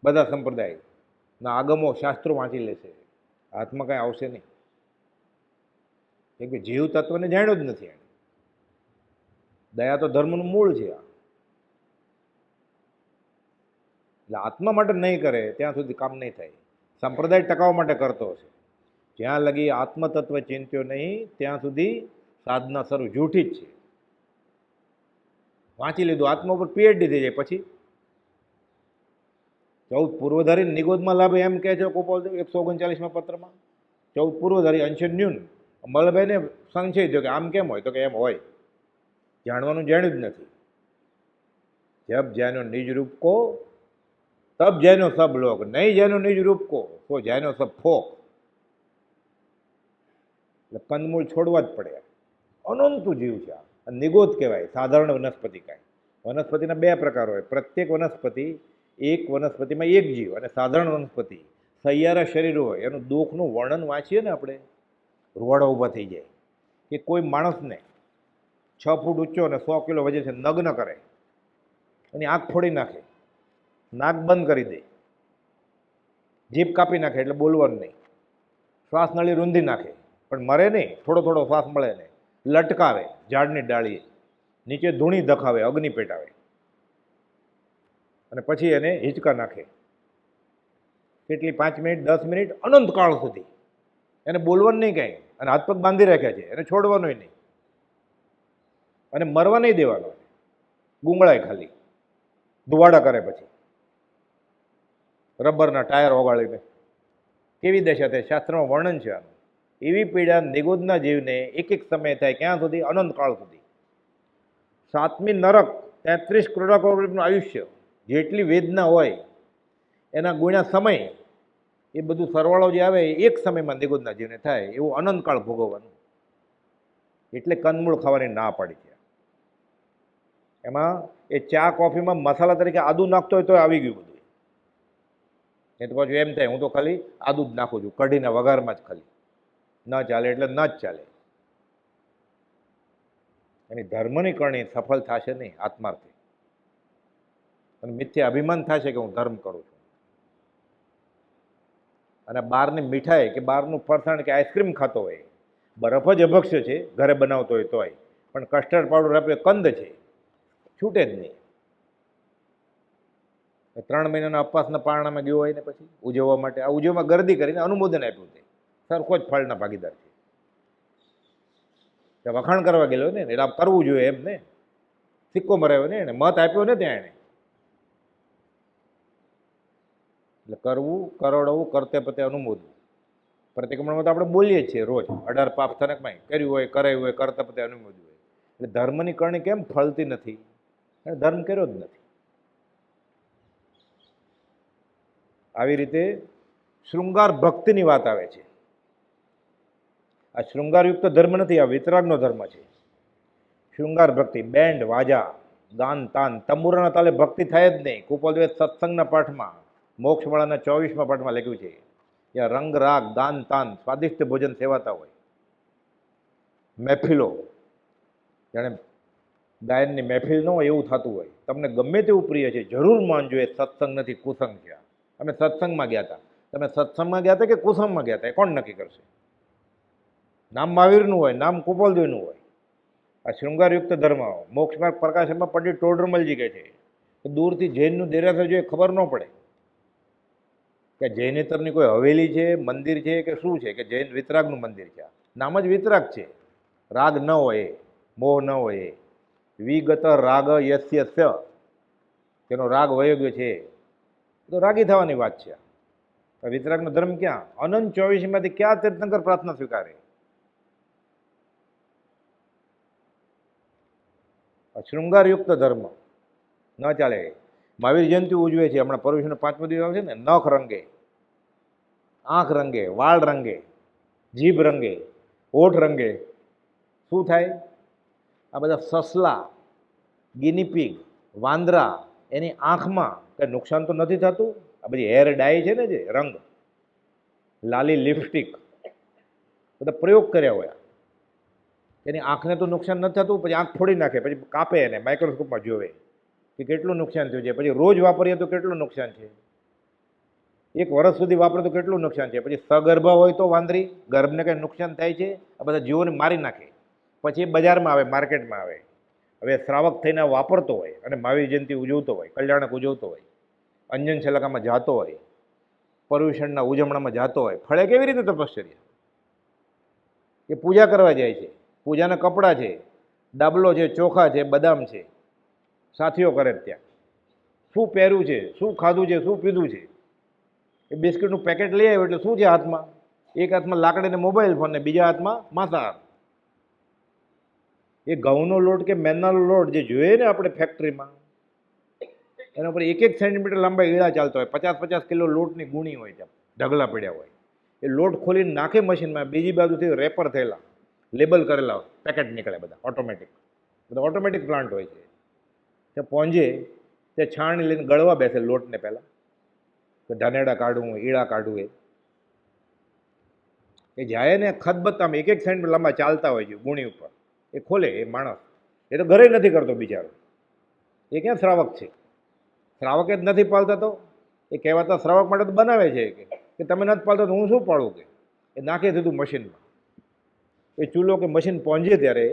બધા સંપ્રદાયના આગમો શાસ્ત્રો વાંચી લેશે, હાથમાં કાંઈ આવશે નહીં. કેમ કે જીવ તત્વને જાણ્યો જ નથી એને. દયા તો ધર્મનું મૂળ છે. એટલે આત્મા માટે નહીં કરે ત્યાં સુધી કામ નહીં થાય. સંપ્રદાય ટકાવવા માટે કરતો હશે. જ્યાં લગી આત્મતત્વ ચિંત્યો નહીં ત્યાં સુધી સાધના શરૂ જૂઠી જ છે. વાંચી લીધું, આત્મા ઉપર પીએચડી થઈ જાય પછી 14 પૂર્વધારી નિગોદમાં લાભ એમ કહે છે કુપોલદેવ 139માં પત્રમાં. 14 પૂર્વધારી અંશ ન્યૂન. મલભાઈને સંશય થયો કે આમ કેમ હોય, તો કે એમ હોય, જાણવાનું જાણ્યું જ નથી. જબ જાનો નિજ રૂપ કો તબ જાનો સબ લોક, નહીં જાનો નિજ રૂપ કો તો જાનો સબ ફોક. એટલે કંદમૂળ છોડવા જ પડે. અનંતું જીવ છે આ નિગોદ કહેવાય. સાધારણ વનસ્પતિ કાંઈ વનસ્પતિના 2 પ્રકાર હોય. પ્રત્યેક વનસ્પતિ એક વનસ્પતિમાં એક જીવ, અને સાધારણ વનસ્પતિ સૈયારા શરીર હોય. એનું દુઃખનું વર્ણન વાંચીએ ને આપણે, રૂવાડા ઊભા થઈ જાય. કે કોઈ માણસને 6 ફૂટ ઊંચો અને 100 કિલો વજન છે નગ્ન કરે, એની આંખ ફોડી નાખે, નાક બંધ કરી દે, જીભ કાપી નાખે એટલે બોલવાનું નહીં, શ્વાસ નળી રૂંધી નાખે પણ મરે નહીં, થોડો થોડો શ્વાસ મળે ને, લટકાવે ઝાડની ડાળીએ, નીચે ધૂણી ધખાવે, અગ્નિ પેટાવે, અને પછી એને હિંચકા નાખે. કેટલી 5 મિનિટ 10 મિનિટ અનંત કાળ સુધી એને બોલવાનું નહીં કાંઈ, અને હાથ પગ બાંધી રાખ્યા છે, એને છોડવાનું નહીં, અને મરવા નહીં દેવાનો, ગુંગળાય ખાલી, ધુવાડા કરે, પછી રબરના ટાયર ઓગાળીને. કેવી દશા થાય શાસ્ત્રમાં વર્ણન છે આનું. એવી પીડા નિગોદના જીવને એક એક સમય થાય ક્યાં સુધી? અનંત કાળ સુધી. 7મી નરક 33 કરોડ કરોડનું આયુષ્ય, જેટલી વેદના હોય એના ગુણ્યા સમય, એ બધું સરવાળો જે આવે એ એક સમયમાં નિગોદના જીવને થાય. એવું અનંતકાળ ભોગવવાનું. એટલે કંદમૂળ ખાવાની ના પાડી છે. એમાં એ ચા કોફીમાં મસાલા તરીકે આદુ નાખતો હોય તો આવી ગયું બધું. એ તો પાછું એમ થાય હું તો ખાલી આદુ જ નાખું છું, કઢીના વઘારમાં જ ખાલી. ન ચાલે એટલે ન જ ચાલે. એની ધર્મની કરણી સફળ થશે નહીં આત્માર્થી. અને મિથ્યા અભિમાન થશે કે હું ધર્મ કરું છું. અને બહારની મીઠાઈ કે બહારનું ફરસાણ કે આઈસ્ક્રીમ ખાતો હોય, બરફ જ અભક્ષ્ય છે ઘરે બનાવતો હોય તોય, પણ કસ્ટર્ડ પાવડર આપે કંદ છે, છૂટે જ નહીં. 3 મહિનાના અપવાસના પારણામાં ગયો હોય ને પછી ઉજવવા માટે, આ ઉજવવામાં ગરદી કરીને અનુમોદન આપ્યું છે સરખો જ ફળના ભાગીદાર છે. વખાણ કરવા ગયેલો ને એટલે કરવું જોઈએ એમ ને, સિક્કો મરાવ્યો ને એને, મત આપ્યો ને ત્યાં એને. એટલે કરવું, કરોડવું, કરતે પતે અનુમોદવું. પ્રતિક્રમણમાં તો આપણે બોલીએ છીએ રોજ, 18 પાપ થનકમાં કર્યું હોય, કરાયું હોય, કરતે પતે અનુમોદવું હોય. એટલે ધર્મની કરણી કેમ ફળતી નથી? ધર્મ કર્યો જ નથી. આવી રીતે શૃંગાર ભક્તિની વાત આવે છે. આ શૃંગારયુક્ત ધર્મ નથી, આ વિતરાગનો ધર્મ છે. શૃંગાર ભક્તિ, બેન્ડ વાજા, ગાન તાન, તંબુરાના તાલે ભક્તિ થાય જ નહીં. કુપોલદ્વૈત સત્સંગના પાઠમાં, મોક્ષમાળાના 24મા પાઠમાં લખ્યું છે, ત્યાં રંગ રાગ ગાન તાન સ્વાદિષ્ટ ભોજન સેવાતા હોય. મહેફિલો, જાણે ગાયનની મહેફિલ ન હોય એવું થતું હોય. તમને ગમે તેવું પ્રિય છે, જરૂર માનજો એ સત્સંગ નથી, કુસંગ છે. અમે સત્સંગમાં ગયા હતા. તમે સત્સંગમાં ગયા હતા કે કુસંગમાં ગયા હતા, એ કોણ નક્કી કરશે? નામ મહાવીરનું હોય, નામ કુપોલદેવનું હોય. આ શૃંગારયુક્ત ધર્મ, મોક્ષમાર્ગ પ્રકાશમાં પંડિત ટોડરમલજી કહે છે કે દૂરથી જૈનનું દેરાસર જોઈએ ખબર ન પડે કે જૈનેતરની કોઈ હવેલી છે, મંદિર છે કે શું છે, કે જૈન વિતરાગનું મંદિર છે. નામ જ વિતરાગ છે. રાગ ન હોય, મોહ ન હોય. વિગત રાગ યસ્ય, તેનો રાગ વયો ગયો છે, તો રાગી થવાની વાત છે. વિતરાગનો ધર્મ ક્યાં? અનંત 24માંથી ક્યાં તીર્થંકર પ્રાર્થના સ્વીકારે? શૃંગારયુક્ત ધર્મ ન ચાલે. મહાવીર જયંતિ ઉજવે છે, હમણાં પર્યુષણનો 5મો દિવસ આવશે ને. નખ રંગે, આંખ રંગે, વાળ રંગે, જીભ રંગે, હોઠ રંગે. શું થાય? આ બધા સસલા, ગિનીપીગ, વાંદરા, એની આંખમાં કંઈ નુકસાન તો નથી થતું? આ બધી હેર ડાય છે ને, જે રંગ, લાલી લિપસ્ટિક, બધા પ્રયોગ કર્યા હોય. એની આંખને તો નુકસાન નથી થતું? પછી આંખ ફોડી નાખે, પછી કાપે એને, માઇક્રોસ્કોપમાં જોવે કે કેટલું નુકસાન થયું છે. પછી રોજ વાપરીએ તો કેટલું નુકસાન છે. 1 વર્ષ સુધી વાપરે તો કેટલું નુકસાન છે. પછી સગર્ભા હોય તો વાંદરી, ગર્ભને કંઈ નુકસાન થાય છે? આ બધા જીવોને મારી નાખે. પછી એ બજારમાં આવે, માર્કેટમાં આવે. હવે શ્રાવક થઈને વાપરતો હોય અને મહાવીર જયંતિ ઉજવતો હોય, કલ્યાણક ઉજવતો હોય, અંજન શલાકામાં જતો હોય, પર્યુષણના ઉજવણામાં જતો હોય, ફળે કેવી રીતે તપશ્ચર્યા? એ પૂજા કરવા જાય છે, પૂજાના કપડાં છે, ડાબલો છે, ચોખા છે, બદામ છે, સાથીઓ કરે ત્યાં. શું પહેર્યું છે, શું ખાધું છે, શું પીધું છે? એ બિસ્કિટનું પેકેટ લઈ આવ્યો એટલે શું છે હાથમાં? એક હાથમાં લાકડીને મોબાઈલ ફોન ને બીજા હાથમાં માંસાહાર. એ ઘઉંનો લોટ કે મેંદાનો લોટ જે જોઈએ ને આપણે ફેક્ટરીમાં, એના ઉપર 1 સેન્ટીમીટર લાંબા ઈળા ચાલતા હોય, 50-50 કિલો લોટની ગુણી હોય, ત્યાં ઢગલા પડ્યા હોય. એ લોટ ખોલીને નાખે મશીનમાં, બીજી બાજુથી રેપર થયેલા, લેબલ કરેલા પેકેટ નીકળે બધા ઓટોમેટિક. બધા ઓટોમેટિક પ્લાન્ટ હોય છે. તે પહોંચે તે છાણી લઈને ગળવા બેસે લોટને પહેલાં, કે ધાનેડા કાઢવું, ઈળા કાઢવું. એ જાય ને ખતબત આમ 1 સેન્ટીમીટર લાંબા ચાલતા હોય છે ગુણી ઉપર. એ ખોલે એ માણસ, એ તો ઘરે નથી કરતો બિચારો. એ ક્યાં શ્રાવક છે? શ્રાવક જ નથી પાલતા તો એ કહેવાતા શ્રાવક માટે તો બનાવે છે કે તમે નથી પાલતા તો હું શું પાડું? કે એ નાખે દીધું મશીનમાં. એ ચૂલો કે મશીન પહોંચે ત્યારે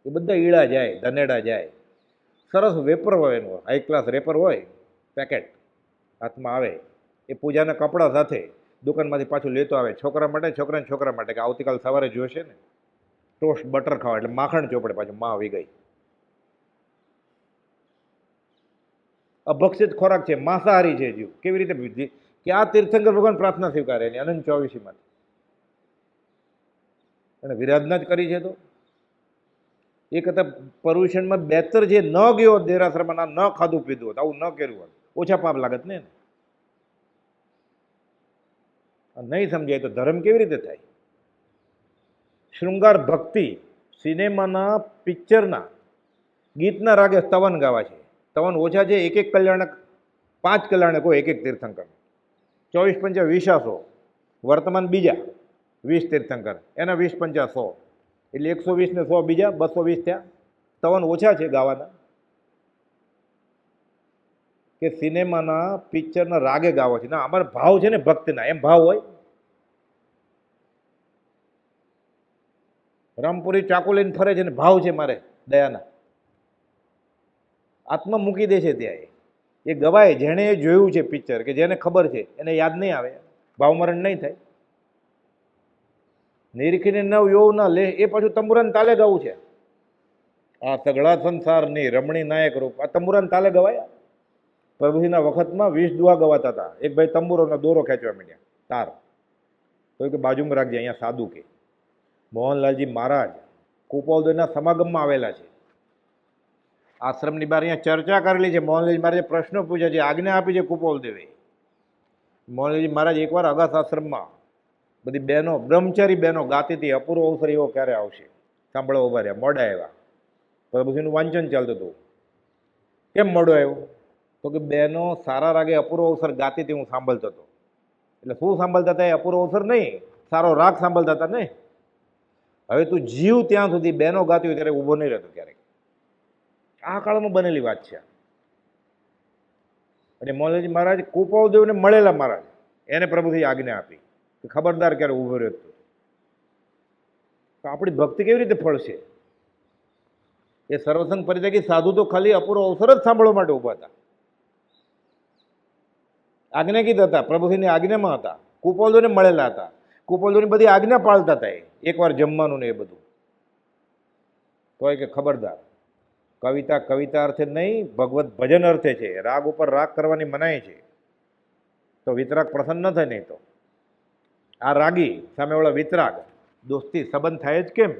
એ બધા ઈળા જાય, ધનેડા જાય. સરસ વેપર હોય એનું, હાઈ ક્લાસ રેપર હોય, પેકેટ હાથમાં આવે. એ પૂજાના કપડાં સાથે દુકાનમાંથી પાછું લેતો આવે, છોકરા માટે, છોકરા માટે, કે આવતીકાલ સવારે જોશે ને ટોસ્ટ બટર ખાવા, એટલે માખણ ચોપડે પાછું, માં આવી ગઈ. અભક્ષિત ખોરાક છે, માંસાહારી છે જીવ. કેવી રીતે? કે આ તીર્થંકર ભગવાન પ્રાર્થના સ્વીકારે એની અનંત 24માંથી. અને વિરાધના જ કરી છે. તો એ કરતાં પર્યુષણમાં 72 જે ન ગયો દેરાસરમાં, ન ખાધું પીધું હોત, આવું ન કર્યું હોત, ઓછા પાપ લાગત ને. નહીં સમજાય તો ધર્મ કેવી રીતે થાય? શૃંગાર ભક્તિ, સિનેમાના, પિક્ચરના ગીતના રાગે સ્તવન ગાવા છે. સ્તવન ઓછા છે, 1 કલ્યાણક, 5 કલ્યાણકો, 1 તીર્થંકર, 24 પંચા 20 વર્તમાન બીજા 20 તીર્થંકર, એના 20 પંચા 100, એટલે 120 ને 100 બીજા 220 થયા. સ્તવન ઓછા છે ગાવાના. કે સિનેમાના, પિક્ચરના રાગે ગાવો છે. ના, અમારા ભાવ છે ને ભક્તિના, એમ ભાવ હોય. રામપુરી ચાકુ લઈને ફરે છે ને ભાવ છે મારે દયાના, આત્મા મૂકી દે છે ત્યાં. એ ગવાય જેણે એ જોયું છે પિક્ચર, કે જેને ખબર છે એને યાદ નહીં આવે. ભાવમરણ નહીં થાય. નિરીખીને નવ યો ન લે એ પાછું તંબુરાન તાલે ગાવું છે. આ સગળા સંસારની રમણી નાયક રૂપ આ તંબુરાન તાલે ગવાયા. પ્રભુજીના વખતમાં 20 દુઆ ગવાતા હતા. એક ભાઈ તંબુરોનો દોરો ખેંચવા માંડ્યા તાર, તો કે બાજુમાં રાખજે, અહીંયા સાદું કે. મોહનલાલજી મહારાજ કુપોલદેવના સમાગમમાં આવેલા છે. આશ્રમની બહાર અહીંયા ચર્ચા કરેલી છે. મોહનલાલજી મહારાજે પ્રશ્નો પૂછ્યા છે, આજ્ઞા આપી છે કુપોલદેવે. મોહનલાલજી મહારાજ એકવાર અગાસ આશ્રમમાં બધી બહેનો, બ્રહ્મચારી બહેનો ગાતી હતી, અપૂર્વ અવસર એવો ક્યારે આવશે, સાંભળવા ઉભા રહ્યા. મોડા આવ્યા, પ્રભુજીનું વાંચન ચાલતું હતું. કેમ મોડો આવ્યો? તો કે બહેનો સારા રાગે અપૂર્વ અવસર ગાતી હતી, હું સાંભળતો હતો. એટલે શું સાંભળતા હતા? એ અપૂર્વ અવસર નહીં, સારો રાગ સાંભળતા હતા ને. હવે તું જીવ ત્યાં સુધી બહેનો ગાતી હોય ત્યારે ઊભો નહીં રહેતો ક્યારેક. આ કાળમાં બનેલી વાત છે. અને મોહનલાલજી મહારાજ કુપોલદેવને મળેલા મહારાજ, એને પ્રભુથી આજ્ઞા આપી કે ખબરદાર ક્યારે ઊભો રહેતો. તો આપણી ભક્તિ કેવી રીતે ફળશે? એ સર્વસંગ પરિત્યાગી સાધુ તો ખાલી અપૂર્વ અવસર જ સાંભળવા માટે ઊભા હતા. આજ્ઞાકીત હતા, પ્રભુજીની આજ્ઞામાં હતા, કુપોલદેવને મળેલા હતા, કુપોલદેવની બધી આજ્ઞા પાળતા હતા. એકવાર જમવાનું ને એ બધું. તો કે ખબરદાર, કવિતા કવિતા અર્થે નહીં, ભગવત ભજન અર્થે છે. રાગ ઉપર રાગ કરવાની મનાઈ છે. તો વિતરાગ પ્રસન્ન ન થાય. નહીં તો આ રાગી સામેવાળા વિતરાગ, દોસ્તી સંબંધ થાય જ કેમ?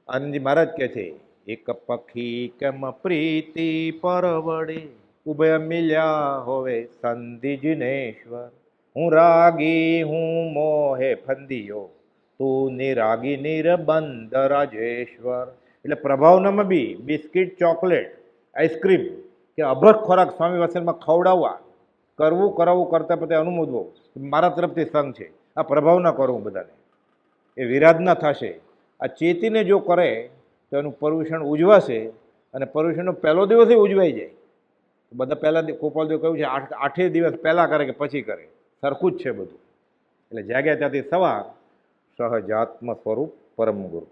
આનંદજી મહારાજ કહે છે, એક પખી કેમ પ્રીતિ પરવડે, ઉભય મિલ્યા હોવે સંધિ જિનેશ્વર. હું રાગી હું મોહે ફંદિયો, તું નિરાગી નિરબંધ રાજેશ્વર. એટલે પ્રભાવનામાં બી બિસ્કિટ, ચોકલેટ, આઈસ્ક્રીમ કે અભખ ખોરાક સ્વામી વસનમાં ખવડાવવા, કરવું કરાવવું કરતા પ્રત્યે અનુમોદવો મારા તરફથી સંગ છે. આ પ્રભાવના કરવું બધાને, એ વિરાધના થશે. આ ચેતીને જો કરે તો એનું પર્યુષણ ઉજવાશે, અને પર્યુષણનો પહેલો દિવસ ઉજવાઈ જાય. બધા પહેલાં કુપોલદેવ કહ્યું છે 8 દિવસ પહેલાં કરે કે પછી કરે, સરખું જ છે બધું. એટલે જાગ્યા ત્યાંથી સવાર સહજાત્મ સ્વરૂપ પરમ ગુરુ.